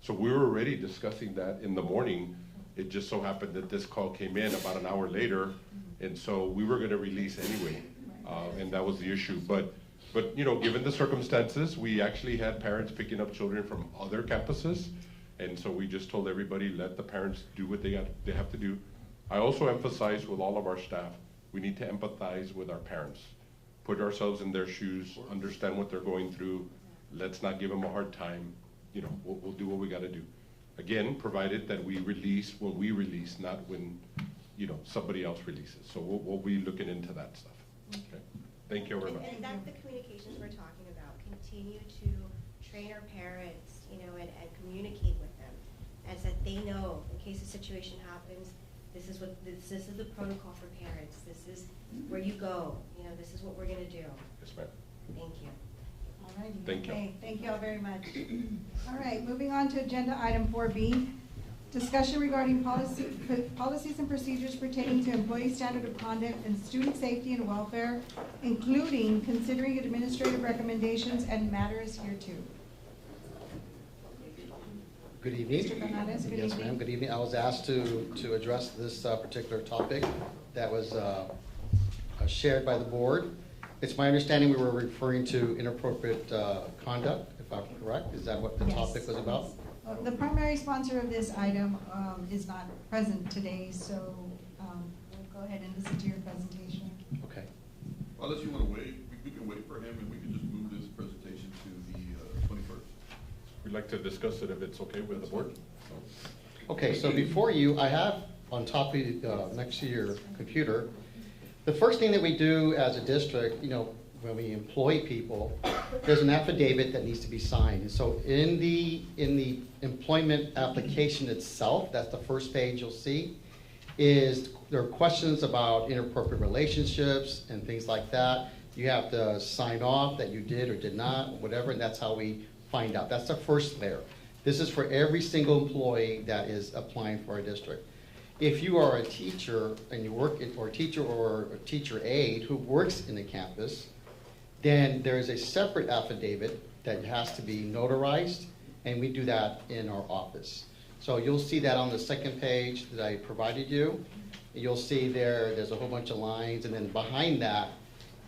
So we were already discussing that in the morning. It just so happened that this call came in about an hour later, and so we were gonna release anyway, and that was the issue. But you know, given the circumstances, we actually had parents picking up children from other campuses, and so we just told everybody, let the parents do what they have to do. I also emphasize with all of our staff, we need to empathize with our parents. Put ourselves in their shoes, understand what they're going through. Let's not give them a hard time. You know, we'll do what we gotta do. Again, provided that we release when we release, not when, you know, somebody else releases. So we'll be looking into that stuff. Okay. Thank you very much. And that's the communications we're talking about. Continue to train our parents, you know, and communicate with them, as that they know in case a situation happens. This is the protocol for parents. This is where you go. You know, this is what we're gonna do. Yes, ma'am. Thank you. All righty. Thank you. Okay, thank you all very much. All right, moving on to agenda item 4B, discussion regarding policies and procedures pertaining to employee standard of conduct and student safety and welfare, including considering administrative recommendations and matters hereto. Good evening. Mr. Fernandez, good Yes, evening. ma'am, good evening. I was asked to address this particular topic that was shared by the board. It's my understanding we were referring to inappropriate conduct, if I'm correct. Is that what the topic was about? The primary sponsor of this item is not present today, so we'll go ahead and listen to your presentation. Okay. Unless you want to wait, we can wait for him and we can just move this presentation to the 21st. We'd like to discuss it if it's okay with the board. Okay, so before you, I have on top of next to your computer, the first thing that we do as a district, you know, when we employ people, there's an affidavit that needs to be signed. And so in the employment application itself, that's the first page you'll see, is there are questions about inappropriate relationships and things like that. You have to sign off that you did or did not, whatever, and that's how we find out. That's the first layer. This is for every single employee that is applying for our district. If you are a teacher and you work, or a teacher aide who works in the campus, then there is a separate affidavit that has to be notarized, and we do that in our office. So you'll see that on the second page that I provided you. You'll see there's a whole bunch of lines, and then behind that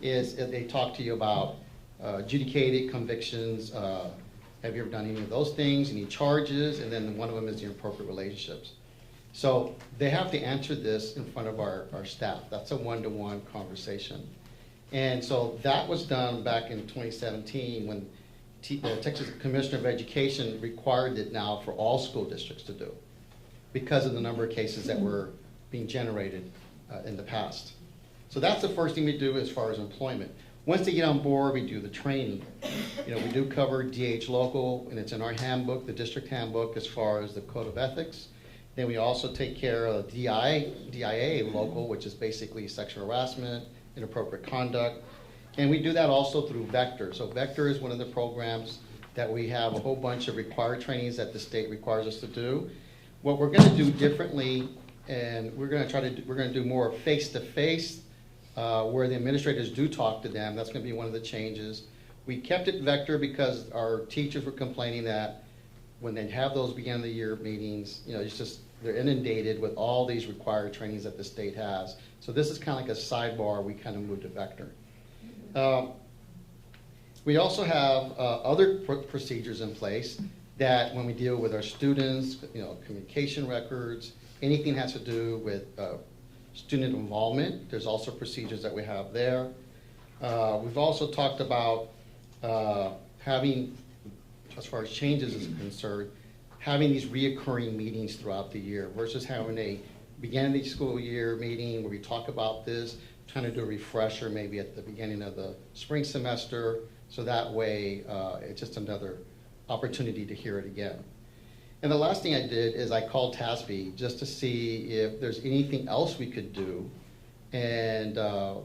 is they talk to you about adjudicated convictions, have you ever done any of those things, any charges, and then one of them is the inappropriate relationships. So they have to answer this in front of our staff. That's a one-to-one conversation. And so that was done back in 2017 when the Texas Commissioner of Education required it now for all school districts to do because of the number of cases that were being generated in the past. So that's the first thing we do as far as employment. Once they get on board, we do the training. You know, we do cover DH local, and it's in our handbook, the district handbook, as far as the code of ethics. Then we also take care of DIA local, which is basically sexual harassment, inappropriate conduct. And we do that also through Vector. So Vector is one of the programs that we have a whole bunch of required trainings that the state requires us to do. What we're gonna do differently, and we're gonna do more face-to-face where the administrators do talk to them. That's going to be one of the changes. We kept it vector because our teachers were complaining that when they have those beginning of the year meetings, you know, it's just, they're inundated with all these required trainings that the state has. So this is kind of like a sidebar. We kind of moved to vector. We also have other procedures in place that when we deal with our students, you know, communication records, anything has to do with student involvement, there's also procedures that we have there. We've also talked about having, as far as changes is concerned, having these reoccurring meetings throughout the year versus having a beginning of the school year meeting where we talk about this, trying to do a refresher maybe at the beginning of the spring semester, so that way it's just another opportunity to hear it again. And the last thing I did is I called TASB just to see if there's anything else we could do. And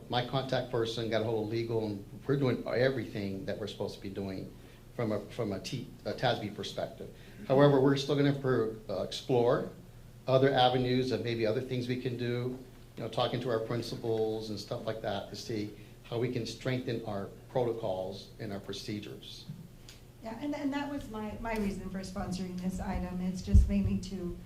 my contact person got a hold of legal, and we're doing everything that we're supposed to be doing from a TASB perspective. However, we're still going to explore other avenues of maybe other things we can do, you know, talking to our principals and stuff like that to see how we can strengthen our protocols and our procedures. Yeah, and that was my reason for sponsoring this item. It's just mainly to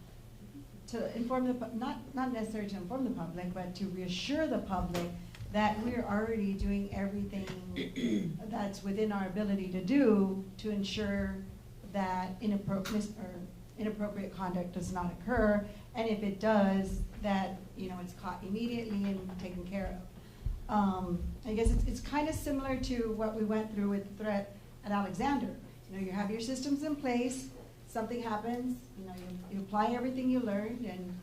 inform not necessarily to inform the public, but to reassure the public that we're already doing everything that's within our ability to do to ensure that inappropriate conduct does not occur, and if it does, that, you know, it's caught immediately and taken care of. I guess it's kind of similar to what we went through with the threat at Alexander. You know, you have your systems in place, something happens, you know, you apply everything you learned, and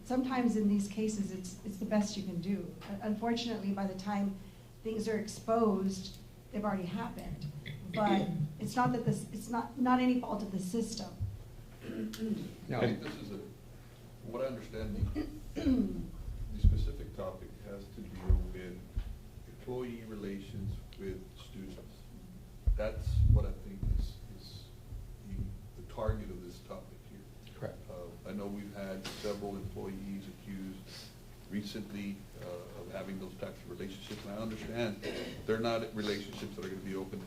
sometimes in these cases it's the best you can do. Unfortunately, by the time things are exposed, they've already happened. But it's not that it's not any fault of the system. No. I think this is from what I understand, the specific topic has to deal with employee relations with students. That's what I think is the target of this topic here. Correct. I know we've had several employees accused recently of having those types of relationships, and I understand they're not relationships that are going to be open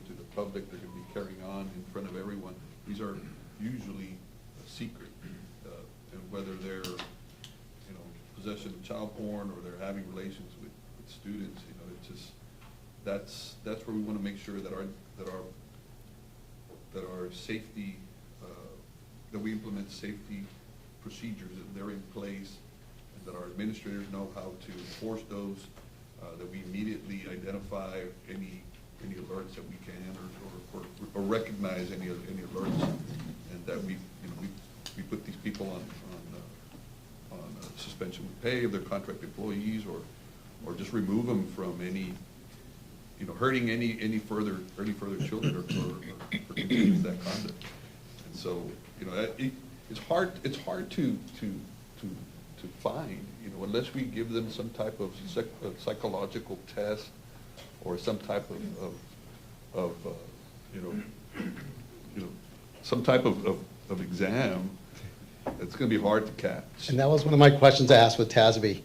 to the public. They're going to be carrying on in front of everyone. These are usually a secret, and whether they're, you know, possession of child porn or they're having relations with students, you know, it's just that's where we want to make sure that our safety, that we implement safety procedures, that they're in place, and that our administrators know how to enforce those, that we immediately identify any alerts that we can, or recognize any alerts, and that we put these people on suspension with pay of their contract employees, or just remove them from any, you know, hurting any further children or continuing that conduct. And so, you know, it's hard to find, you know, unless we give them some type of psychological test or some type of some type of exam. It's going to be hard to catch. And that was one of my questions I asked with TASB.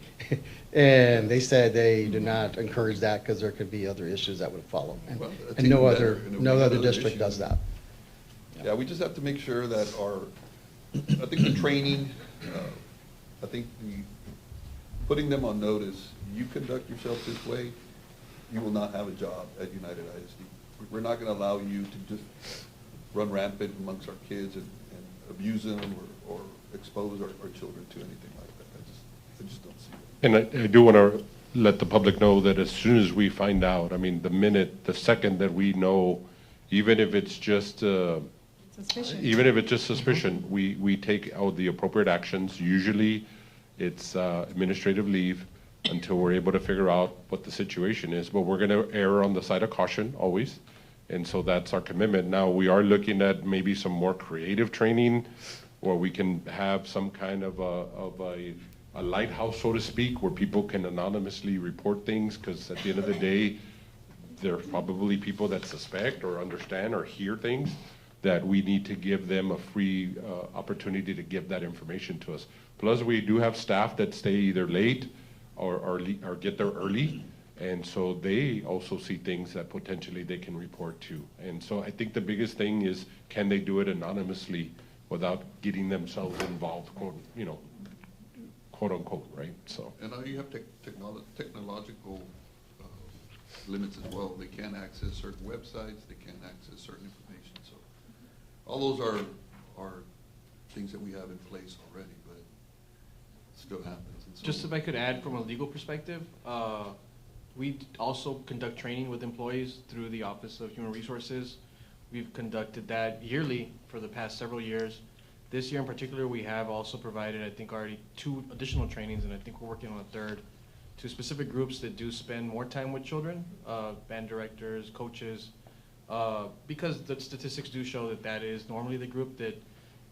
And they said they do not encourage that because there could be other issues that would follow. And no other district does that. Yeah, we just have to make sure that I think the training, I think putting them on notice, you conduct yourself this way, you will not have a job at United ISD. We're not going to allow you to just run rampant amongst our kids and abuse them or expose our children to anything like that. I just don't see it. And I do want to let the public know that as soon as we find out, I mean, the second that we know, even if it's just suspicion, we take out the appropriate actions. Usually it's administrative leave until we're able to figure out what the situation is. But we're going to err on the side of caution always. And so that's our commitment. Now, we are looking at maybe some more creative training where we can have some kind of a lighthouse, so to speak, where people can anonymously report things, because at the end of the day, there are probably people that suspect or understand or hear things that we need to give them a free opportunity to give that information to us. Plus, we do have staff that stay either late or get there early. And so they also see things that potentially they can report to. And so I think the biggest thing is, can they do it anonymously without getting themselves involved, quote unquote, right? So. And now you have technological limits as well. They can't access certain websites, they can't access certain information. So all those are things that we have in place already, but it still happens. And so Just if I could add from a legal perspective, we also conduct training with employees through the Office of Human Resources. We've conducted that yearly for the past several years. This year in particular, we have also provided, I think, already 2 additional trainings, and I think we're working on a third, to specific groups that do spend more time with children, band directors, coaches, because the statistics do show that that is normally the group that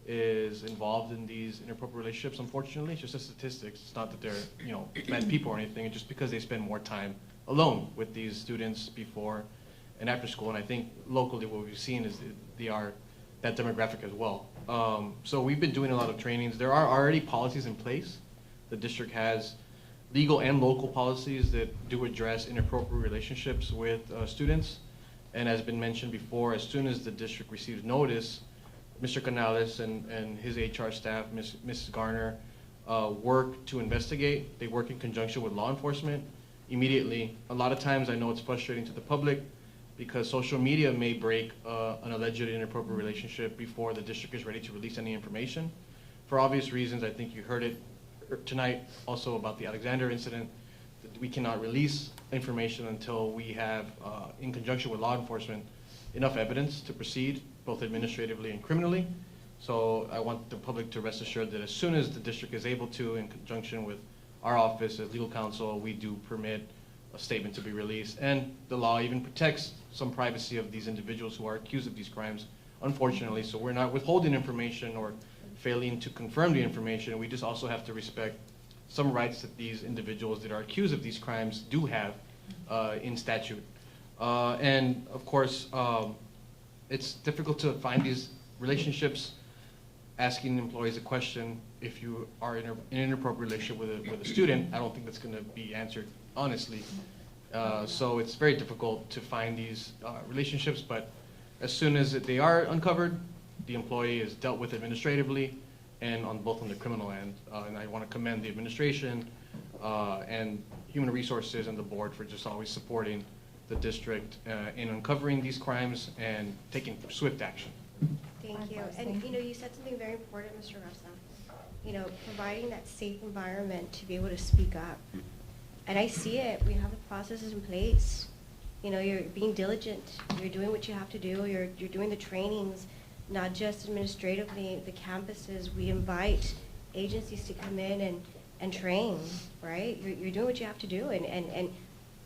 is involved in these inappropriate relationships. Unfortunately, it's just a statistics. It's not that they're bad people or anything. It's just because they spend more time alone with these students before and after school. And I think locally what we've seen is they are that demographic as well. So we've been doing a lot of trainings. There are already policies in place. The district has legal and local policies that do address inappropriate relationships with students. And as been mentioned before, as soon as the district receives notice, Mr. Canales and his HR staff, Mrs. Garner, work to investigate. They work in conjunction with law enforcement immediately. A lot of times I know it's frustrating to the public because social media may break an alleged inappropriate relationship before the district is ready to release any information. For obvious reasons, I think you heard it tonight also about the Alexander incident, that we cannot release information until we have, in conjunction with law enforcement, enough evidence to proceed, both administratively and criminally. So I want the public to rest assured that as soon as the district is able to, in conjunction with our office as legal counsel, we do permit a statement to be released. And the law even protects some privacy of these individuals who are accused of these crimes, unfortunately. So we're not withholding information or failing to confirm the information. We just also have to respect some rights that these individuals that are accused of these crimes do have in statute. And of course, it's difficult to find these relationships. Asking employees a question, if you are in an inappropriate relationship with a student, I don't think that's going to be answered honestly. So it's very difficult to find these relationships, but as soon as they are uncovered, the employee is dealt with administratively and on both on the criminal end. And I want to commend the administration and Human Resources and the board for just always supporting the district in uncovering these crimes and taking swift action. Thank you. And you said something very important, Mr. Garza. Providing that safe environment to be able to speak up. And I see it. We have the processes in place. You're being diligent. You're doing what you have to do. You're doing the trainings, not just administratively, the campuses. We invite agencies to come in and train, right? You're doing what you have to do. And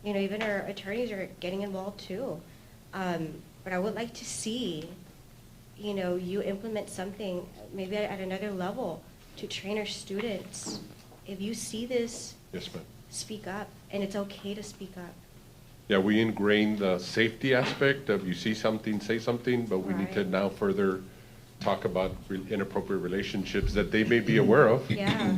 even our attorneys are getting involved too. But I would like to see, you implement something maybe at another level to train our students. If you see this, Yes, ma'am. Speak up, and it's okay to speak up. Yeah, we ingrain the safety aspect of you see something, say something, but we need to now further talk about inappropriate relationships that they may be aware of. Yeah,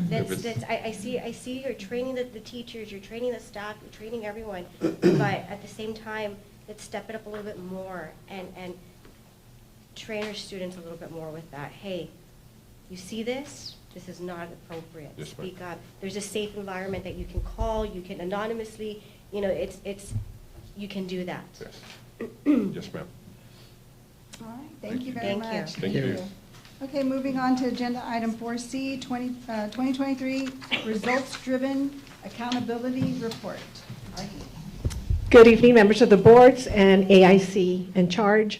I see you're training the teachers, you're training the staff, you're training everyone, but at the same time, let's step it up a little bit more and train our students a little bit more with that. Hey, you see this? This is not appropriate. Yes, Speak up. There's a safe environment that you can call, you can anonymously, you can do that. Yes. Yes, ma'am. All right, thank you very much. Thank you. Okay, moving on to agenda item 4C, 2023 Results-Driven Accountability Report. Good evening, members of the boards and AIC in charge.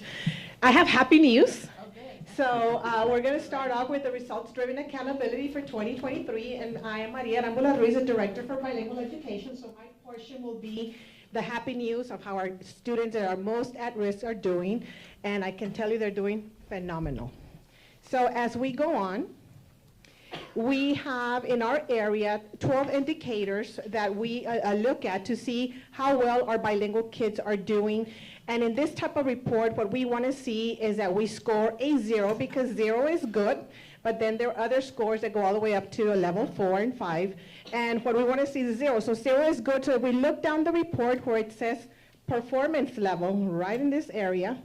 I have happy news. So we're going to start off with the results-driven accountability for 2023, and I am Maria Arámbula Ruiz, the Director for Bilingual Education, so my portion will be the happy news of how our students that are most at risk are doing, and I can tell you they're doing phenomenal. So as we go on, we have in our area 12 indicators that we look at to see how well our bilingual kids are doing. And in this type of report, what we want to see is that we score a 0, because 0 is good, but then there are other scores that go all the way up to a level 4 and 5. And what we want to see is 0. So 0 is good. So if we look down the report where it says performance level, right in this area,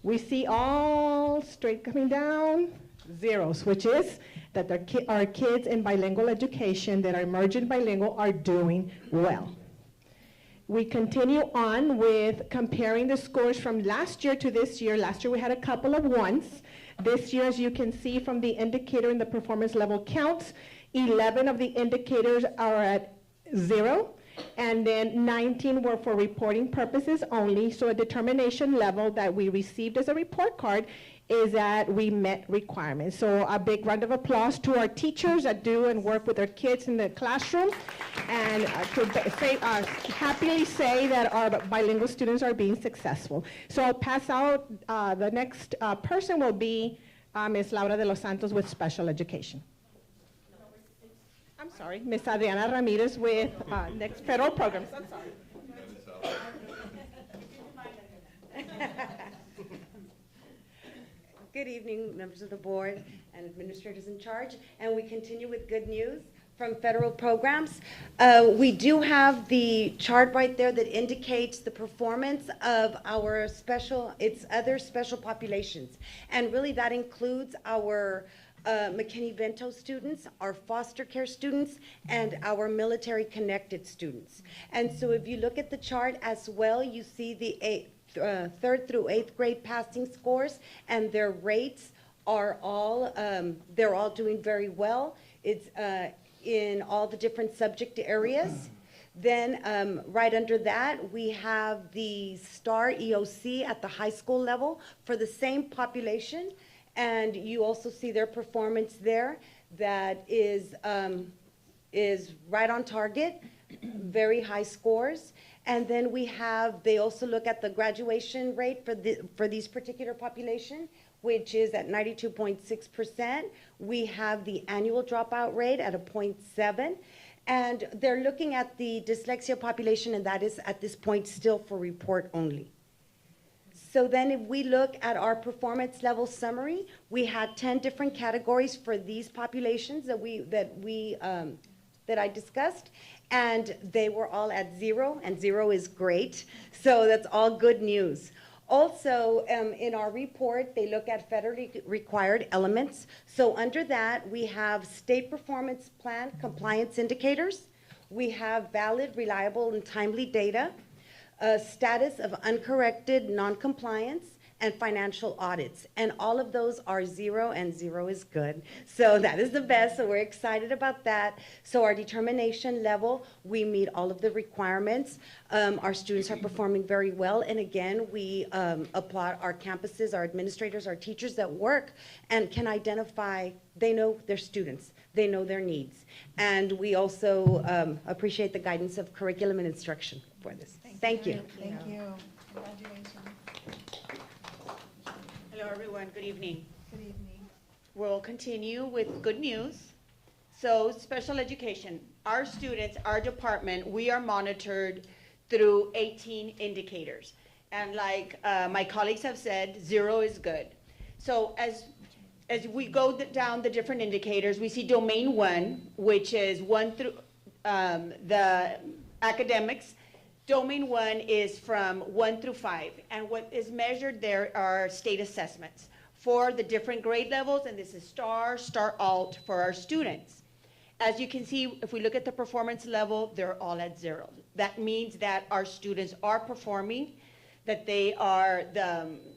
we see all straight coming down zeros, which is that our kids in bilingual education that are emergent bilingual are doing well. We continue on with comparing the scores from last year to this year. Last year we had a couple of 1s. This year, as you can see from the indicator in the performance level counts, 11 of the indicators are at 0, and then 19 were for reporting purposes only. So a determination level that we received as a report card is that we met requirements. So a big round of applause to our teachers that do and work with their kids in the classroom, and happily say that our bilingual students are being successful. So I'll pass out, the next person will be Ms. Laura de los Santos with special education. I'm sorry, Ms. Adriana Ramirez with next federal programs. I'm sorry. Good evening, members of the board and administrators in charge. And we continue with good news from federal programs. We do have the chart right there that indicates the performance of our other special populations. And really that includes our McKinney-Vento students, our foster care students, and our military connected students. And so if you look at the chart as well, you see the 3rd through 8th grade passing scores, and their rates are all, they're all doing very well. It's in all the different subject areas. Then right under that, we have the STAR EOC at the high school level for the same population, and you also see their performance there that is right on target, very high scores. And then we have, they also look at the graduation rate for these particular population, which is at 92.6%. We have the annual dropout rate at a 0.7. And they're looking at the dyslexia population, and that is at this point still for report only. So then if we look at our performance level summary, we had 10 different categories for these populations that I discussed. And they were all at 0, and 0 is great. So that's all good news. Also, in our report, they look at federally required elements. So under that, we have state performance plan compliance indicators. We have valid, reliable, and timely data, status of uncorrected noncompliance, and financial audits. And all of those are 0, and 0 is good. So that is the best, so we're excited about that. So our determination level, we meet all of the requirements. Our students are performing very well, and again, we applaud our campuses, our administrators, our teachers that work and can identify, they know their students, they know their needs. And we also appreciate the guidance of curriculum and instruction for this. Thank you. Thank you. Congratulations. Hello, everyone. Good evening. Good evening. We'll continue with good news. So, special education. Our students, our department, we are monitored through 18 indicators. And like my colleagues have said, 0 is good. So, as we go down the different indicators, we see domain 1, which is 1 through the academics. Domain 1 is from 1 through 5, and what is measured there are state assessments for the different grade levels, and this is STAR, STAR Alt for our students. As you can see, if we look at the performance level, they're all at 0. That means that our students are performing, that the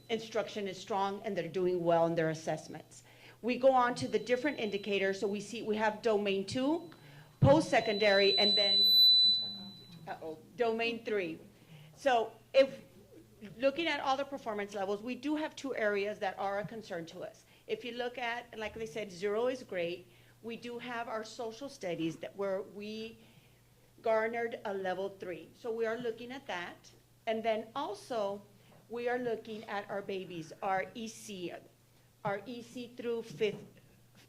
instruction is strong, and they're doing well in their assessments. We go on to the different indicators, so we have domain 2, post-secondary, and then domain 3. So if looking at all the performance levels, we do have 2 areas that are a concern to us. If you look at, like they said, 0 is great. We do have our social studies where we garnered a level 3. So we are looking at that. And then also, we are looking at our babies, our EC through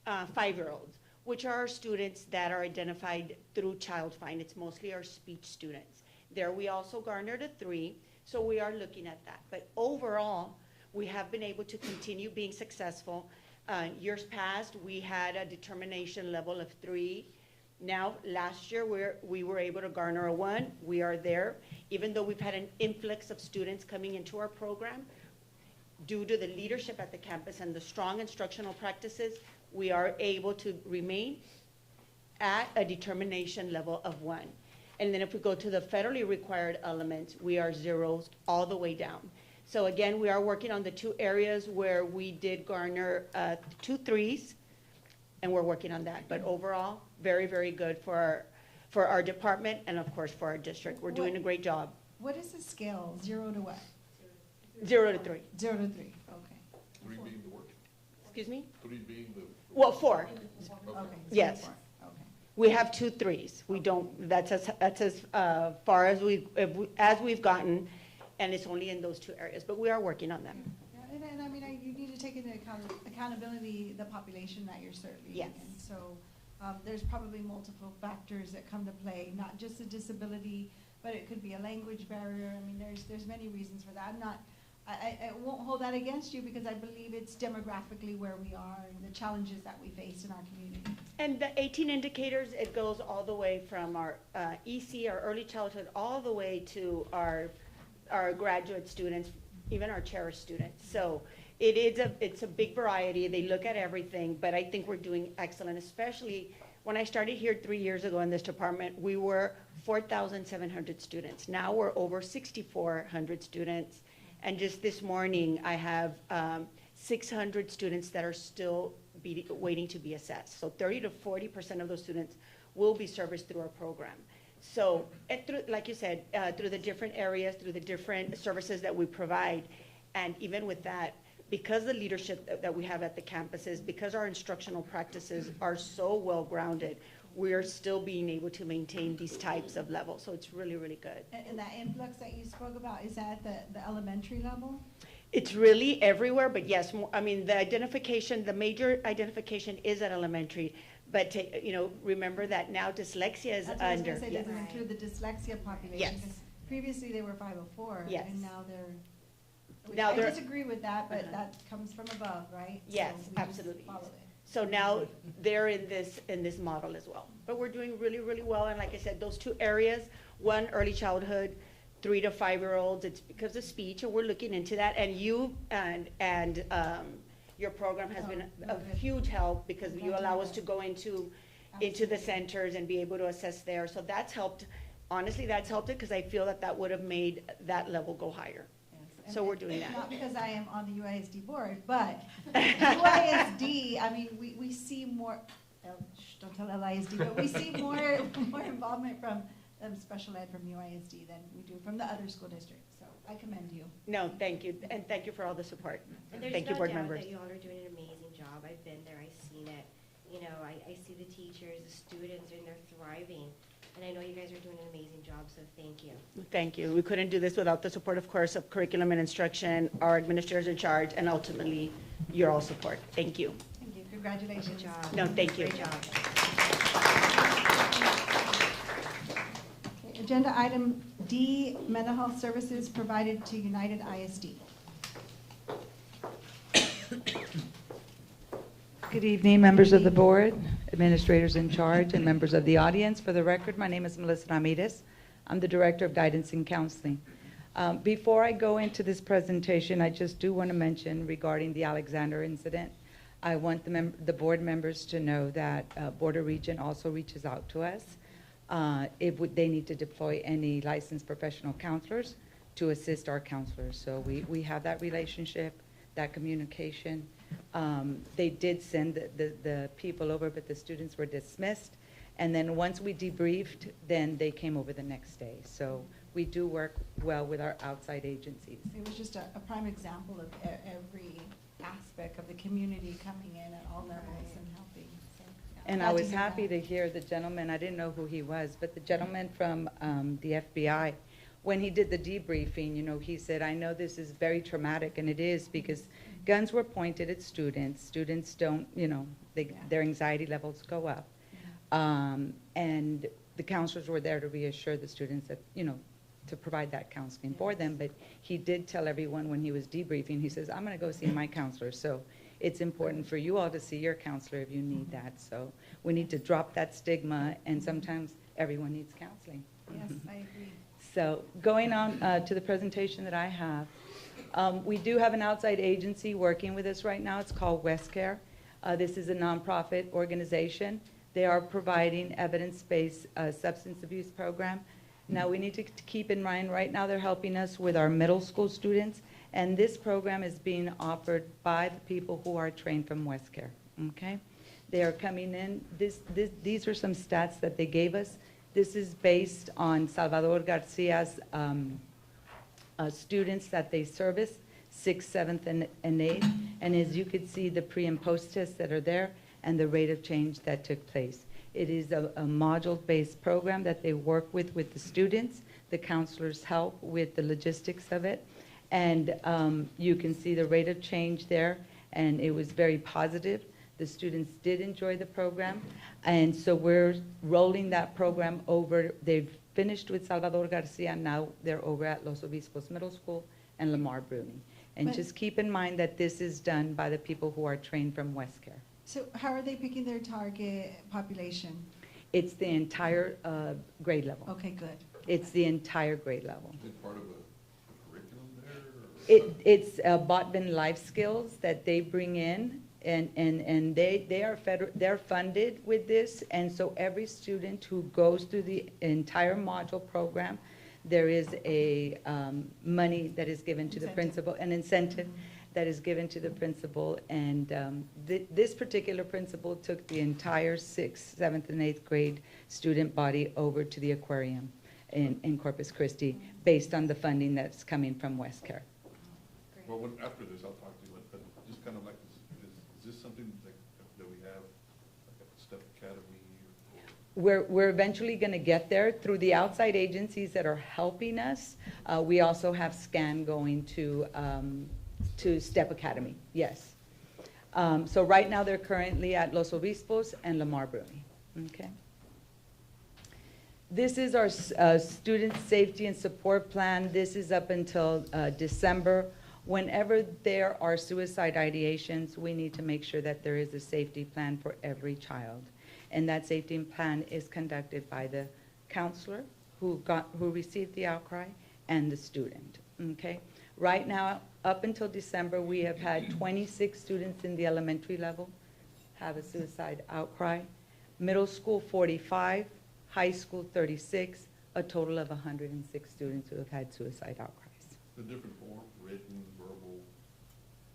5-year-olds, which are our students that are identified through Child Find. It's mostly our speech students. There we also garnered a 3, so we are looking at that. But overall, we have been able to continue being successful. Years past, we had a determination level of 3. Now, last year, we were able to garner a 1. We are there. Even though we've had an influx of students coming into our program, due to the leadership at the campus and the strong instructional practices, we are able to remain at a determination level of 1. And then if we go to the federally required elements, we are 0s all the way down. So again, we are working on the 2 areas where we did garner 2 3s, and we're working on that. But overall, very, very good for our department and of course for our district. We're doing a great job. What is the scale? 0 to what? 0 to 3. 0 to 3, okay. 3 being the work. Excuse me? 3 being the. Well, 4. Okay. Yes. 4, okay. We have 2 3s. We don't, that's as far as we've gotten, and it's only in those 2 areas, but we are working on them. Yeah, and I mean, you need to take into accountability the population that you're serving. Yes. And so there's probably multiple factors that come to play, not just a disability, but it could be a language barrier. I mean, there's many reasons for that. I won't hold that against you because I believe it's demographically where we are and the challenges that we face in our community. And the 18 indicators, it goes all the way from our EC, our early childhood, all the way to our graduate students, even our cherished students. So it's a big variety. They look at everything, but I think we're doing excellent, especially when I started here 3 years ago in this department, we were 4,700 students. Now we're over 6,400 students. And just this morning, I have 600 students that are still waiting to be assessed. So 30 to 40% of those students will be serviced through our program. So, like you said, through the different areas, through the different services that we provide, and even with that, because the leadership that we have at the campuses, because our instructional practices are so well-grounded, we are still being able to maintain these types of levels. So it's really, really good. And that influx that you spoke about, is that at the elementary level? It's really everywhere, but yes, I mean, the major identification is at elementary. But remember that now dyslexia is That's what under. I was going to say, does it include the dyslexia population? Yes. 'Cause previously they were 504. Yes. And now they're. Now I they're- disagree with that, but that comes from above, right? Yes, So we just absolutely. follow it. So now they're in this model as well. But we're doing really, really well. And like I said, those 2 areas, one, early childhood, 3 to 5-year-olds, it's because of speech, and we're looking into that. And you and your program has been a huge help because you allow us to go into the centers and be able to assess there. So that's helped. Honestly, that's helped it because I feel that would have made that level go higher. Yes. So we're doing that. Not because I am on the UISD board, but UISD, I mean, we see more, don't tell LISD, but we see more involvement from special ed from UISD than we do from the other school districts. So I commend you. No, thank you. And thank you for all the support. And there's Thank you, no board doubt members. that you all are doing an amazing job. I've been there, I've seen it. I see the teachers, the students, and they're thriving. And I know you guys are doing an amazing job, so thank you. Thank you. We couldn't do this without the support, of course, of curriculum and instruction, our administrators in charge, and ultimately, your all support. Thank you. Thank you. Congratulations. Good job. No, thank you. Great job. Okay, agenda item D, mental health services provided to United ISD. Good evening, members of the board, administrators in charge, and members of the audience. For the record, my name is Melissa Ramirez. I'm the Director of Guidance and Counseling. Before I go into this presentation, I just do want to mention regarding the Alexander incident. I want the board members to know that Border Region also reaches out to us if they need to deploy any licensed professional counselors to assist our counselors. So we have that relationship, that communication. They did send the people over, but the students were dismissed. And then once we debriefed, then they came over the next day. So we do work well with our outside agencies. It was just a prime example of every aspect of the community coming in at all levels and helping. So, yeah, And glad I to was hear happy that. to hear the gentleman, I didn't know who he was, but the gentleman from the FBI, when he did the debriefing, he said, I know this is very traumatic, and it is, because guns were pointed at students. Students don't, their anxiety levels go up. And the counselors were there to reassure the students that, to provide that counseling for them. But he did tell everyone when he was debriefing, he says, I'm going to go see my counselor. So it's important for you all to see your counselor if you need that. So we need to drop that stigma, and sometimes everyone needs counseling. Yes, I agree. So going on to the presentation that I have, we do have an outside agency working with us right now. It's called WestCare. This is a nonprofit organization. They are providing evidence-based substance abuse program. Now we need to keep in mind, right now they're helping us with our middle school students, and this program is being offered by the people who are trained from WestCare, okay? They are coming in, these are some stats that they gave us. This is based on Salvador Garcia's students that they service, 6th, 7th, and 8th. And as you could see, the pre and post tests that are there and the rate of change that took place. It is a module-based program that they work with the students. The counselors help with the logistics of it. And you can see the rate of change there, and it was very positive. The students did enjoy the program, and so we're rolling that program over. They've finished with Salvador Garcia, now they're over at Los Obispos Middle School and Lamar Bruni. And But- just keep in mind that this is done by the people who are trained from WestCare. So how are they picking their target population? It's the entire grade level. Okay, good. It's the entire grade level. Is it part of a curriculum there? It's Botman life skills that they bring in, and they're funded with this, and so every student who goes through the entire module program, there is a money that is given to the principal, an incentive that is given to the principal, and this particular principal took the entire 6th, 7th, and 8th grade student body over to the aquarium in Corpus Christi, based on the funding that's coming from WestCare. Well, after this, I'll talk to you, but just kind of like, is this something that we have, like at Step Academy? We're eventually going to get there through the outside agencies that are helping us. We also have SCAN going to Step Academy, yes. So right now they're currently at Los Obispos and Lamar Bruni, okay? This is our student safety and support plan. This is up until December. Whenever there are suicide ideations, we need to make sure that there is a safety plan for every child. And that safety plan is conducted by the counselor who received the outcry and the student, okay? Right now, up until December, we have had 26 students in the elementary level have a suicide outcry. Middle school, 45, high school, 36, a total of 106 students who have had suicide outcries. The different form, written, verbal,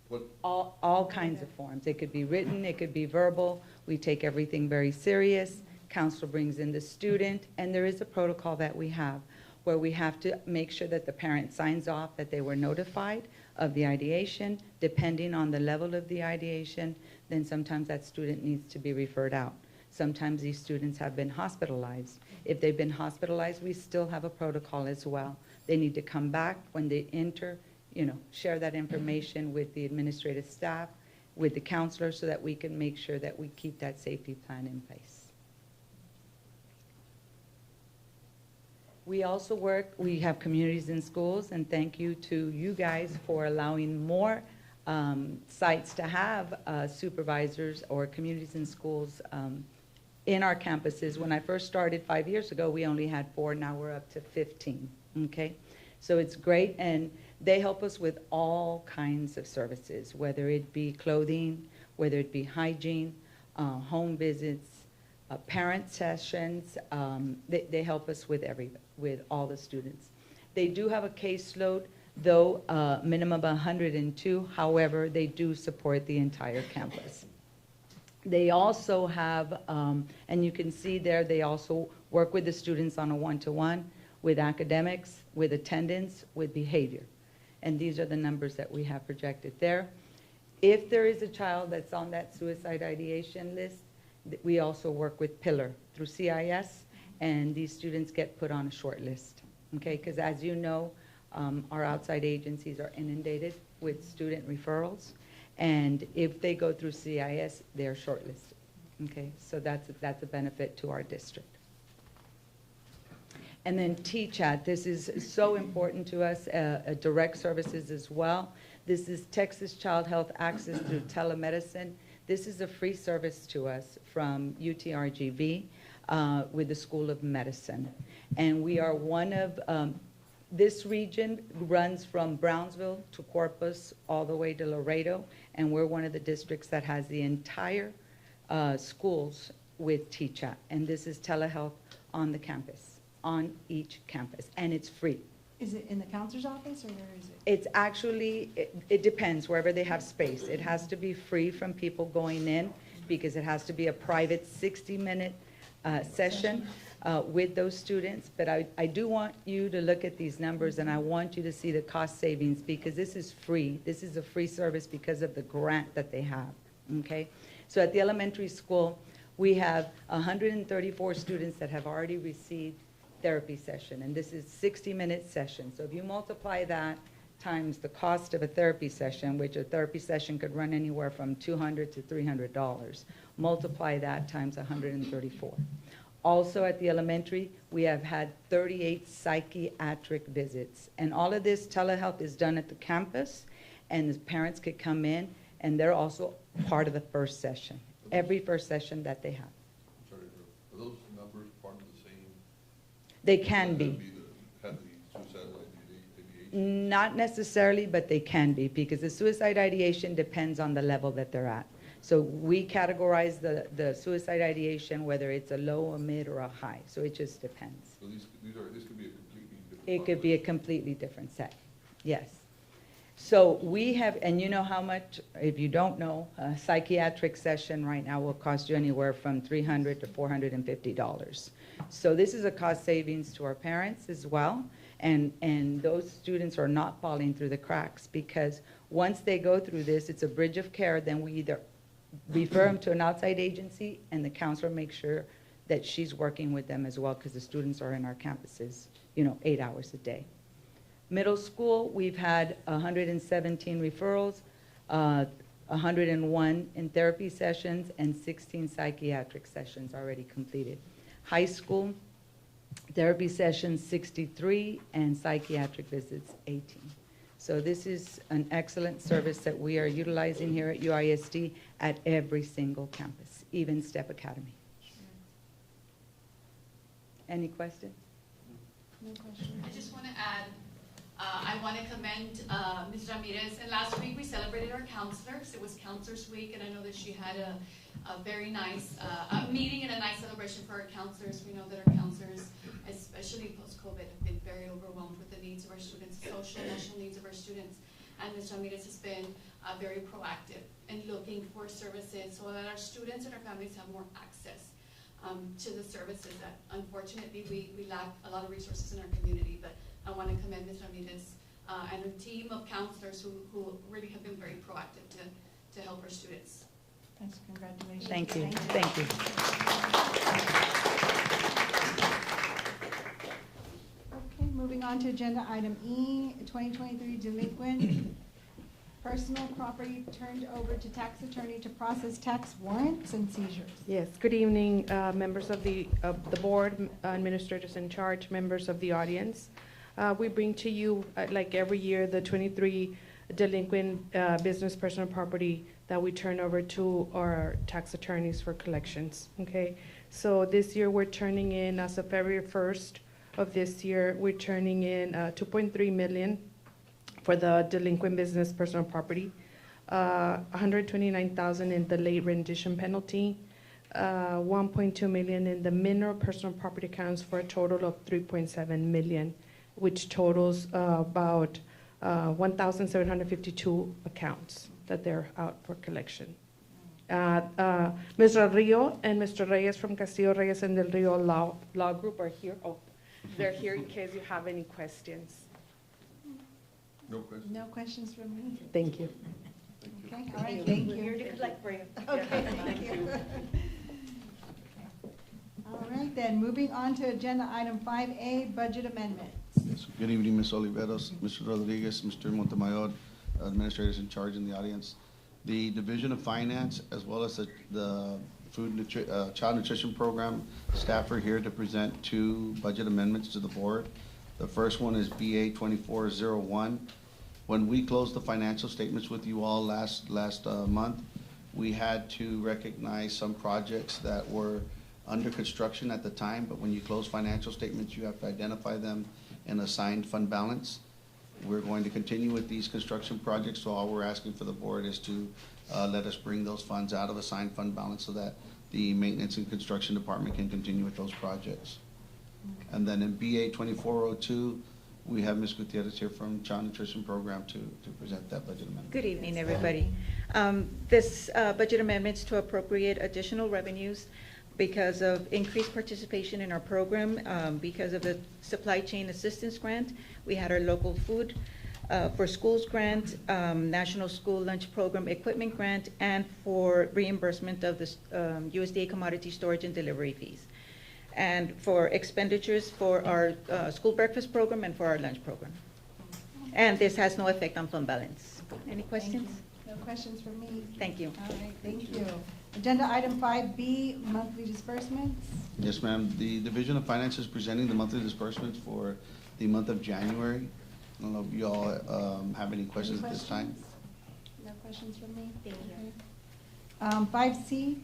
what? All kinds of forms. It could be written, it could be verbal. We take everything very serious. Counselor brings in the student, and there is a protocol that we have where we have to make sure that the parent signs off that they were notified of the ideation. Depending on the level of the ideation, then sometimes that student needs to be referred out. Sometimes these students have been hospitalized. If they've been hospitalized, we still have a protocol as well. They need to come back when they enter, share that information with the administrative staff, with the counselor, so that we can make sure that we keep that safety plan in place. We also we have communities in schools, and thank you to you guys for allowing more sites to have supervisors or communities in schools in our campuses. When I first started 5 years ago, we only had 4, now we're up to 15, okay? So it's great, and they help us with all kinds of services, whether it be clothing, whether it be hygiene, home visits, parent sessions. They help us with all the students. They do have a caseload, though minimum of 102. However, they do support the entire campus. They also have, and you can see there, they also work with the students on a one-to-one, with academics, with attendance, with behavior. And these are the numbers that we have projected there. If there is a child that's on that suicide ideation list, we also work with Pillar through CIS, and these students get put on a short list, okay? Because as you know, our outside agencies are inundated with student referrals, and if they go through CIS, they're shortlisted, okay? So that's a benefit to our district. And then TChat, this is so important to us, direct services as well. This is Texas Child Health Access through telemedicine. This is a free service to us from UTRGV with the School of Medicine. And we are one of, this region runs from Brownsville to Corpus all the way to Laredo, and we're one of the districts that has the entire schools with TCHA. And this is telehealth on the campus, on each campus, and it's free. Is it in the counselor's office or where is it? It's actually, it depends, wherever they have space. It has to be free from people going in because it has to be a private 60-minute session with those students. But I do want you to look at these numbers, and I want you to see the cost savings because this is free. This is a free service because of the grant that they have, okay? So at the elementary school, we have 134 students that have already received therapy session, and this is 60-minute session. So if you multiply that times the cost of a therapy session, which a therapy session could run anywhere from $200 to $300, multiply that times 134. Also at the elementary, we have had 38 psychiatric visits, and all of this telehealth is done at the campus, and the parents could come in, and they're also part of the first session, every first session that they have. Sorry, are those numbers part of the same? They can be. Have the suicide ideation? Not necessarily, but they can be, because the suicide ideation depends on the level that they're at. So we categorize the suicide ideation, whether it's a low, a mid, or a high. So it just depends. So this could be a completely different. It could be a completely different set, yes. So we have, and you know how much, if you don't know, a psychiatric session right now will cost you anywhere from $300 to $450. So this is a cost savings to our parents as well. And those students are not falling through the cracks because once they go through this, it's a bridge of care. Then we either refer them to an outside agency and the counselor makes sure that she's working with them as well because the students are in our campuses, 8 hours a day. Middle school, we've had 117 referrals, 101 in therapy sessions, and 16 psychiatric sessions already completed. High school, therapy sessions 63, and psychiatric visits 18. So this is an excellent service that we are utilizing here at UISD at every single campus, even STEP Academy. Any questions? No question. I just want to add, I want to commend Ms. Ramirez. And last week we celebrated our counselors. It was Counselors Week, and I know that she had a very nice meeting and a nice celebration for our counselors. We know that our counselors, especially post-COVID, have been very overwhelmed with the needs of our students, social and emotional needs of our students. And Ms. Ramirez has been very proactive in looking for services so that our students and our families have more access to the services that unfortunately we lack a lot of resources in our community. But I want to commend Ms. Ramirez and her team of counselors who really have been very proactive to help our students. Thanks, congratulations. Thank you. Thank you. Okay, moving on to agenda item E, 2023 delinquent personal property turned over to tax attorney to process tax warrants and seizures. Yes, good evening, members of the board, administrators in charge, members of the audience. We bring to you, like every year, the 23 delinquent business personal property that we turn over to our tax attorneys for collections, okay? So this year we're turning in, as of February 1st of this year, we're turning in 2.3 million for the delinquent business personal property, 129,000 in the late rendition penalty, 1.2 million in the mineral personal property accounts for a total of 3.7 million, which totals about 1,752 accounts that they're out for collection. Ms. Rio and Mr. Reyes from Castillo Reyes and Del Rio Law Group are here. Oh, they're here in case you have any questions. No questions? No questions from me? Thank you. Okay, all right, thank you. You're good like Brea. Okay, thank you. All right, then, moving on to agenda item 5A, budget amendments. Yes. Good evening, Ms. Oliveros, Mr. Rodriguez, Mr. Montemayor, administrators in charge in the audience. The Division of Finance, as well as the Child Nutrition Program staff are here to present two budget amendments to the board. The first one is BA 2401. When we closed the financial statements with you all last month, we had to recognize some projects that were under construction at the time, but when you close financial statements, you have to identify them in assigned fund balance. We're going to continue with these construction projects, so all we're asking for the board is to let us bring those funds out of assigned fund balance so that the maintenance and construction department can continue with those projects. And then in BA 2402, we have Ms. Gutierrez here from Child Nutrition Program to present that budget amendment. Good evening, everybody. This budget amendment is to appropriate additional revenues because of increased participation in our program, because of the supply chain assistance grant. We had our local food for schools grant, National School Lunch Program equipment grant, and for reimbursement of the USDA commodity storage and delivery fees, and for expenditures for our school breakfast program and for our lunch program. And this has no effect on fund balance. Any questions? No questions for me. Thank you. All right, thank you. Agenda item 5B, monthly disbursements. Yes, ma'am. The Division of Finance is presenting the monthly disbursements for the month of January. I don't know if you all have any questions at this time. No questions from me? Thank you. 5C,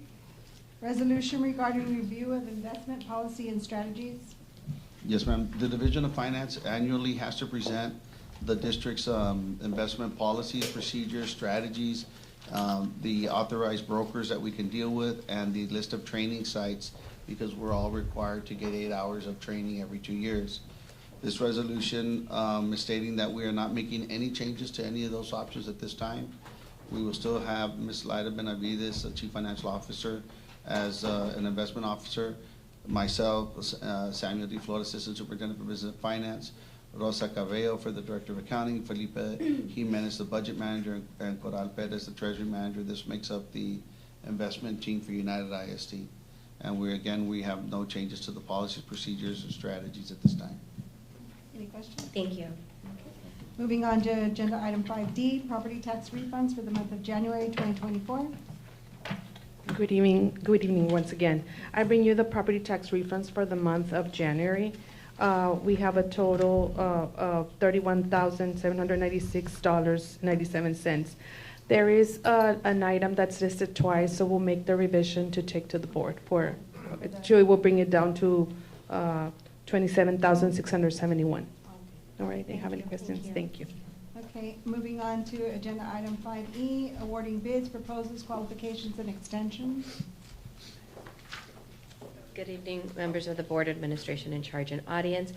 resolution regarding review of investment policy and strategies. Yes, ma'am. The Division of Finance annually has to present the district's investment policies, procedures, strategies, the authorized brokers that we can deal with, and the list of training sites, because we're all required to get 8 hours of training every 2 years. This resolution is stating that we are not making any changes to any of those options at this time. We will still have Ms. Laida Benavides, the Chief Financial Officer, as an investment officer, myself, Samuel D. Flores, Assistant Superintendent for Business and Finance, Rosa Cabello for the Director of Accounting, Felipe Jimenez, the Budget Manager, and Coral Perez, the Treasury Manager. This makes up the investment team for United ISD. And we have no changes to the policies, procedures, or strategies at this time. Any questions? Thank you. Moving on to agenda item 5D, property tax refunds for the month of January 2024. Good evening once again. I bring you the property tax refunds for the month of January. We have a total of $31,796.97. There is an item that's listed twice, so we'll make the revision to take to the board for, Joey will bring it down to $27,671. All right, do you have any questions? Thank you. Okay, moving on to agenda item 5E, awarding bids, proposals, qualifications, and extensions. Good evening, members of the board, administration in charge, and audience.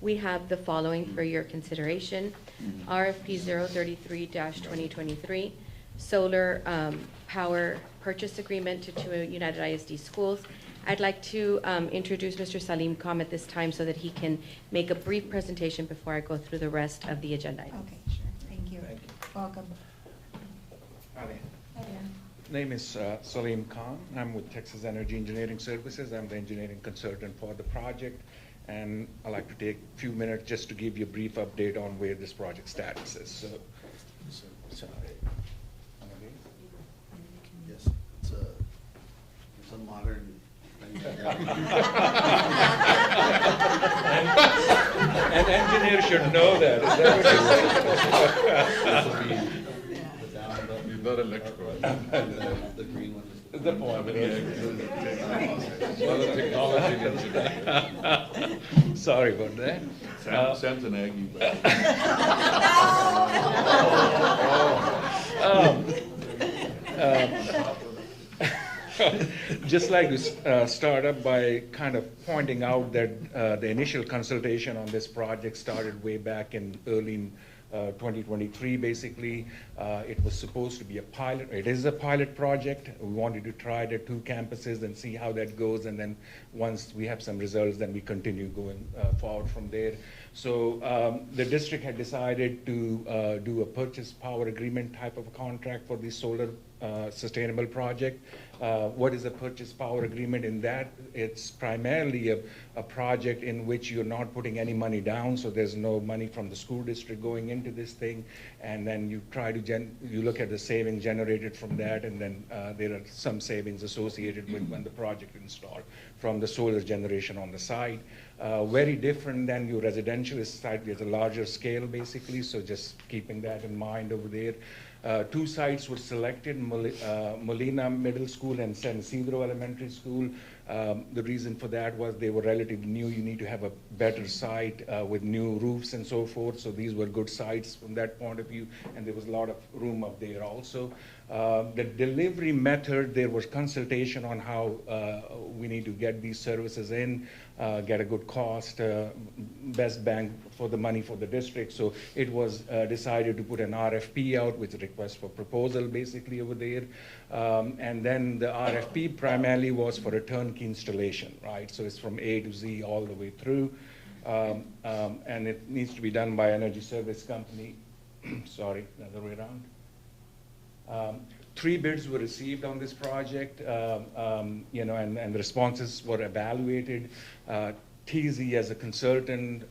We have the following for your consideration. RFP 033-2023, solar power purchase agreement to 2 United ISD schools. I'd like to introduce Mr. Salim Khan at this time so that he can make a brief presentation before I go through the rest of the agenda items. Okay, sure. Thank you. Welcome. Hi there. Hi there. Name is Salim Khan. I'm with Texas Energy Engineering Services. I'm the engineering consultant for the project, and I'd like to take a few minutes just to give you a brief update on where this project status is. Yes, it's a modern. An engineer should know that. Is that what you're saying? He's not electrical. The green one is the point. Not a technology engineer. Sorry about that. Sam's an Aggie. Just like to start up by kind of pointing out that the initial consultation on this project started way back in early 2023, basically. It was supposed to be a pilot. It is a pilot project. We wanted to try the 2 campuses and see how that goes, and then once we have some results, then we continue going forward from there. So the district had decided to do a purchase power agreement type of a contract for the solar sustainable project. What is a purchase power agreement? In that, it's primarily a project in which you're not putting any money down, so there's no money from the school district going into this thing, and then you try to you look at the savings generated from that, and then there are some savings associated with when the project is installed from the solar generation on the site. very different than your residential site. There's a larger scale basically, so just keeping that in mind over there. Two sites were selected, Molina Middle School and San Isidro Elementary School. The reason for that was they were relatively new. You need to have a better site with new roofs and so forth. So these were good sites from that point of view, and there was a lot of room up there also. The delivery method, there was consultation on how we need to get these services in, get a good cost, best bang for the money for the district. So it was decided to put an RFP out with a request for proposal basically over there. And then the RFP primarily was for a turnkey installation, right? So it's from A to Z all the way through. And it needs to be done by energy service company. Sorry, another way around. 3 bids were received on this project, and the responses were evaluated. TZ as a consultant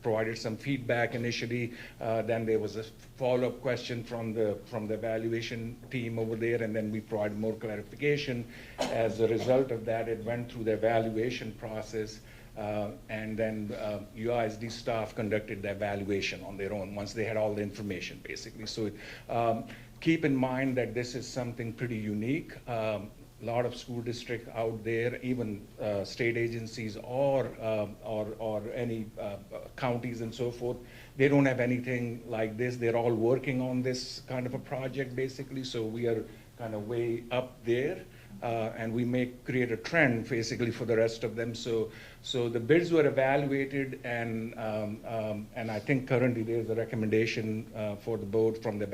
provided some feedback initially. Then there was a follow-up question from the evaluation team over there, and then we provided more clarification. As a result of that, it went through the evaluation process. And then UISD staff conducted the evaluation on their own once they had all the information, basically. So keep in mind that this is something pretty unique. A lot of school districts out there, even state agencies or any counties and so forth, they don't have anything like this. They're all working on this kind of a project, basically. So we are kind of way up there. And we may create a trend basically for the rest of them. So the bids were evaluated, and I think currently there's a recommendation for the board from the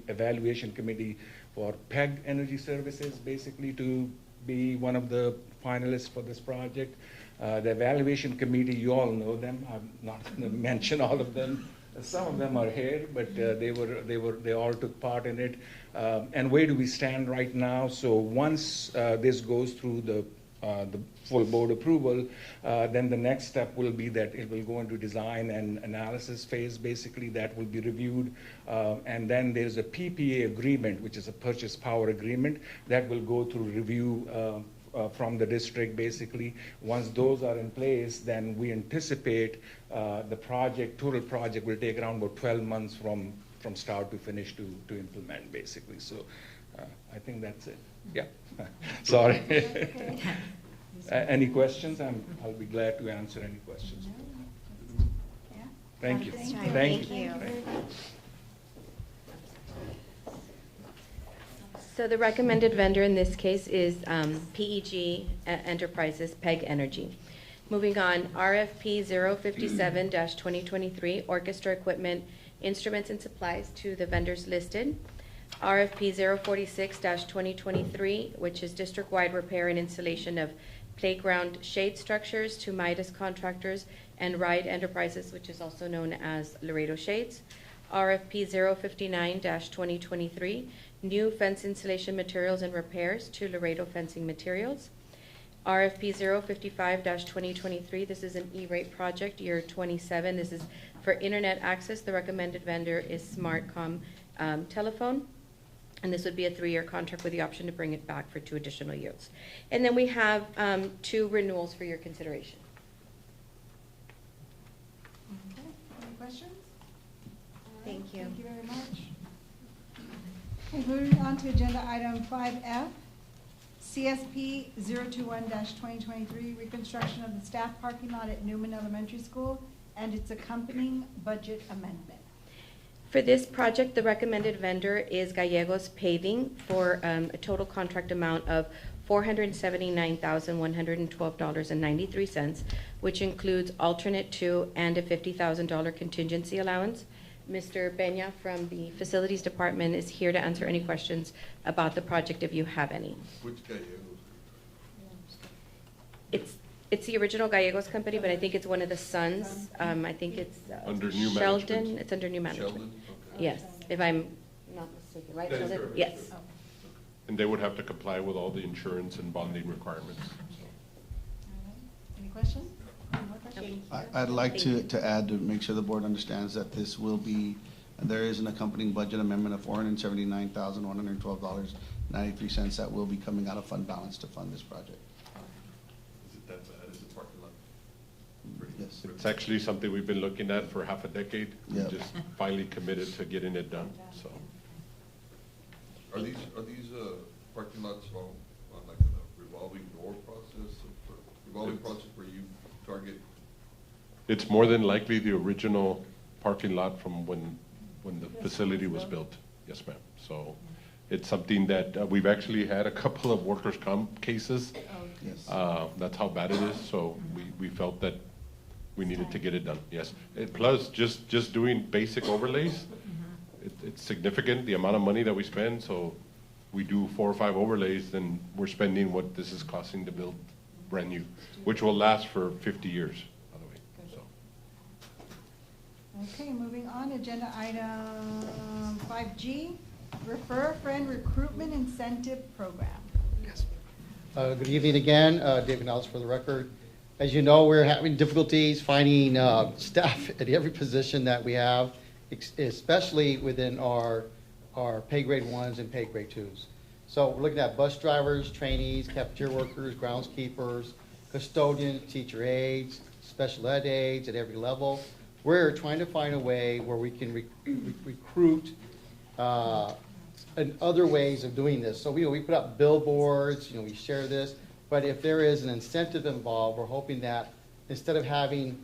evaluation committee for PEG Energy Services basically to be one of the finalists for this project. The evaluation committee, you all know them. I'm not going to mention all of them. Some of them are here, but they all took part in it. And where do we stand right now? So once this goes through the full board approval, then the next step will be that it will go into design and analysis phase, basically, that will be reviewed. And then there's a PPA agreement, which is a purchase power agreement, that will go through review from the district, basically. Once those are in place, then we anticipate the total project will take around about 12 months from start to finish to implement, basically. So I think that's it. Yeah. Sorry. Any questions? I'll be glad to answer any questions. Thank you. Thank you. So the recommended vendor in this case is PEG Enterprises, PEG Energy. Moving on, RFP 057-2023, orchestra equipment, instruments and supplies to the vendors listed. RFP 046-2023, which is district-wide repair and installation of playground shade structures to Midas Contractors and Ride Enterprises, which is also known as Laredo Shades. RFP 059-2023, new fence insulation materials and repairs to Laredo Fencing Materials. RFP 055-2023, this is an E-rate project, year 27. This is for internet access. The recommended vendor is Smartcom Telephone. And this would be a 3-year contract with the option to bring it back for 2 additional years. And then we have 2 renewals for your consideration. Okay, any questions? Thank you. Thank you very much. Okay, moving on to agenda item 5F, CSP 021-2023, reconstruction of the staff parking lot at Newman Elementary School and its accompanying budget amendment. For this project, the recommended vendor is Gallegos Paving for a total contract amount of $479,112.93, which includes alternate 2 and a $50,000 contingency allowance. Mr. Peña from the Facilities Department is here to answer any questions about the project if you have any. Which Gallegos? It's the original Gallegos company, but I think it's one of the sons. I think it's Under new Sheldon. management. It's under new management. Sheldon? Okay. Yes, if I'm not mistaken, right, That is Sheldon? correct. Yes. And they would have to comply with all the insurance and bonding requirements. Any questions? Any more questions? I'd like to add, to make sure the board understands that this will be, there is an accompanying budget amendment of $479,112.93 that will be coming out of fund balance to fund this project. Is it that bad? Is it parking lot? It's actually something we've been looking at for half a decade. We Yep. just finally committed to getting it done, so. Are these parking lots on like a revolving door process, revolving process where you target? It's more than likely the original parking lot from when the facility was built. Yes, ma'am. So it's something that we've actually had a couple of workers' comp cases. Yes. That's how bad it is, so we felt that we needed to get it done, yes. Plus, just doing basic overlays, it's significant, the amount of money that we spend, so we do 4 or 5 overlays, then we're spending what this is costing to build brand new, which will last for 50 years, by the way, so. Okay, moving on, agenda item 5G, Refer a Friend Recruitment Incentive Program. Good evening again, David Nellis for the record. As you know, we're having difficulties finding staff at every position that we have, especially within our pay grade 1s and pay grade 2s. So we're looking at bus drivers, trainees, cafeteria workers, groundskeepers, custodians, teacher aides, special ed aides at every level. We're trying to find a way where we can recruit and other ways of doing this. So we put up billboards, we share this, but if there is an incentive involved, we're hoping that instead of having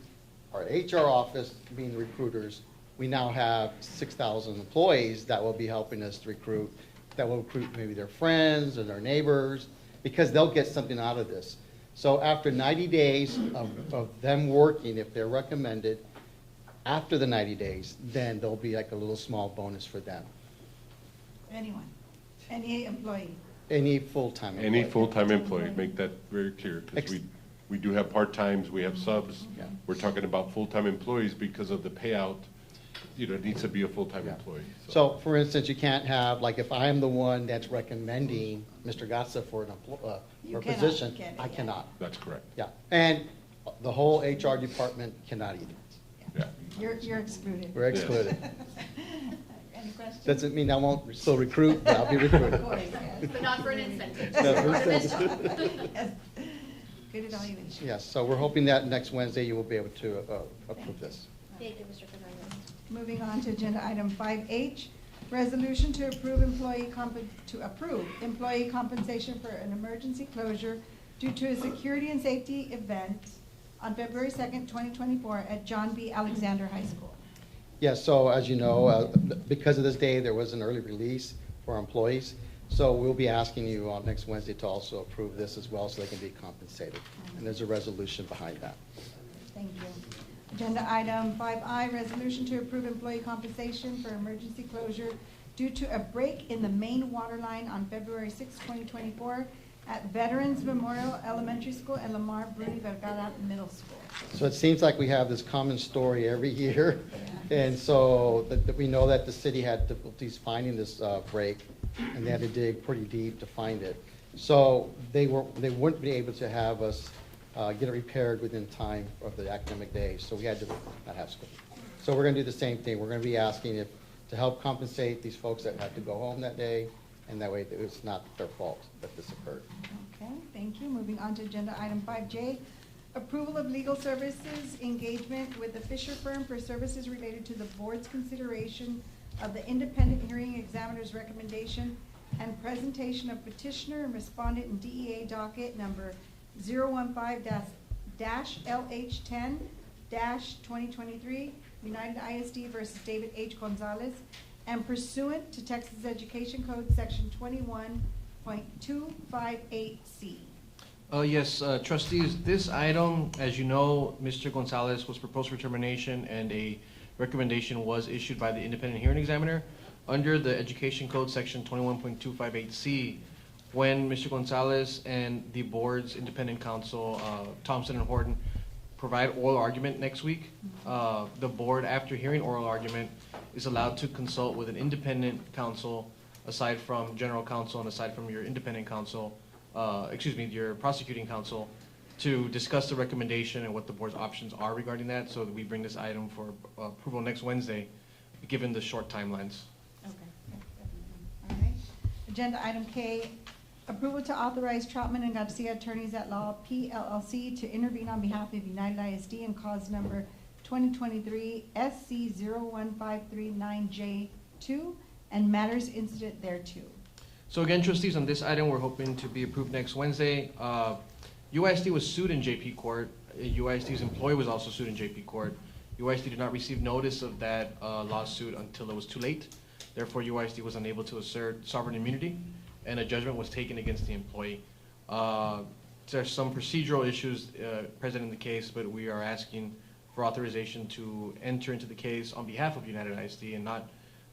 our HR office being the recruiters, we now have 6,000 employees that will be helping us to recruit, that will recruit maybe their friends or their neighbors, because they'll get something out of this. So after 90 days of them working, if they're recommended, after the 90 days, then there'll be like a little small bonus for them. Anyone, any employee. Any full-time employee. Any full-time employee, make that very clear, because we do have part-times, we have subs. Yeah. We're talking about full-time employees because of the payout, it needs to be a full-time employee. So, for instance, you can't have, like, if I'm the one that's recommending Mr. Gatsa for a position, I cannot. That's correct. Yeah, and the whole HR department cannot either. Yeah. You're excluded. We're excluded. Any questions? Doesn't mean I won't still recruit, but I'll be recruited. Of course, yes. But not for an incentive. No, for Part of this incentive. job. Good at all you need. Yes, so we're hoping that next Wednesday you will be able to approve this. Thank you, Mr. Fernandez. Moving on to agenda item 5H, resolution to approve employee compensation for an emergency closure due to a security and safety event on February 2nd, 2024 at John B. Alexander High School. Yes, so as you know, because of this day, there was an early release for our employees. So we'll be asking you on next Wednesday to also approve this as well so they can be compensated. And there's a resolution behind that. Thank you. Agenda item 5I, resolution to approve employee compensation for emergency closure due to a break in the main water line on February 6, 2024 at Veterans Memorial Elementary School and Lamar Bruni Vergara Middle School. So it seems like we have this common story every year. And so that we know that the city had difficulties finding this break, and they had to dig pretty deep to find it. So they wouldn't be able to have us get it repaired within time of the academic day, so we had to not have school. So we're going to do the same thing. We're going to be asking to help compensate these folks that had to go home that day, and that way it's not their fault that this occurred. Okay, thank you. Moving on to agenda item 5J, approval of legal services engagement with the Fisher firm for services related to the board's consideration of the independent hearing examiner's recommendation and presentation of petitioner and respondent in DEA docket number 015-LH10-2023, United ISD versus David H. Gonzalez, and pursuant to Texas Education Code Section 21.258C. Yes, trustees, this item, as you know, Mr. Gonzalez was proposed for termination and a recommendation was issued by the independent hearing examiner under the Education Code Section 21.258C. When Mr. Gonzalez and the board's independent counsel, Thompson and Horton, provide oral argument next week, the board, after hearing oral argument, is allowed to consult with an independent counsel aside from general counsel and aside from your independent counsel, your prosecuting counsel, to discuss the recommendation and what the board's options are regarding that, so that we bring this item for approval next Wednesday, given the short timelines. Okay. All right. Agenda item K, Approval to authorize Troutman and Garcia Attorneys at Law, PLLC, to intervene on behalf of United ISD in cause number 2023 SC015339J2 and matters incident thereto. So again, trustees, on this item, we're hoping to be approved next Wednesday. UISD was sued in JP Court. UISD's employee was also sued in JP Court. UISD did not receive notice of that lawsuit until it was too late. Therefore, UISD was unable to assert sovereign immunity, and a judgment was taken against the employee. There's some procedural issues present in the case, but we are asking for authorization to enter into the case on behalf of United ISD and not,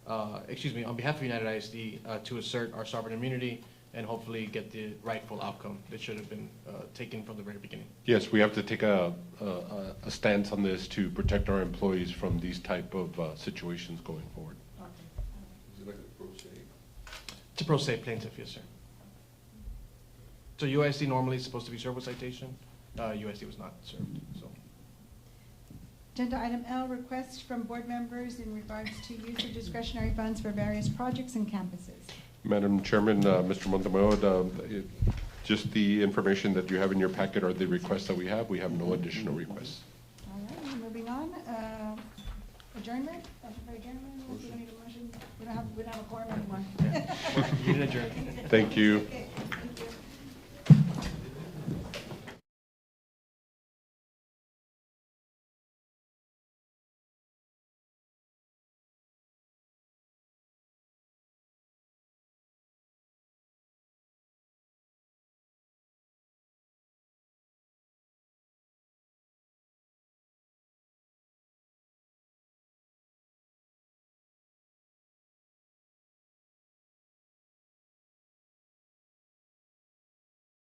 on behalf of United ISD to assert our sovereign immunity and hopefully get the rightful outcome that should have been taken from the very beginning. Yes, we have to take a stance on this to protect our employees from these type of situations going forward. Is it like a pro se? It's a pro se plaintiff, yes, sir. So UISD normally is supposed to be served with citation. UISD was not served, so. Agenda item L, requests from board members in regards to use of discretionary funds for various projects and campuses. Madam Chairman, Mr. Montemod, just the information that you have in your packet are the requests that we have. We have no additional requests. All right, moving on. Adjournment? Motion for adjournment? We don't need a motion. We don't have a quorum anymore. You didn't adjourn. Thank you.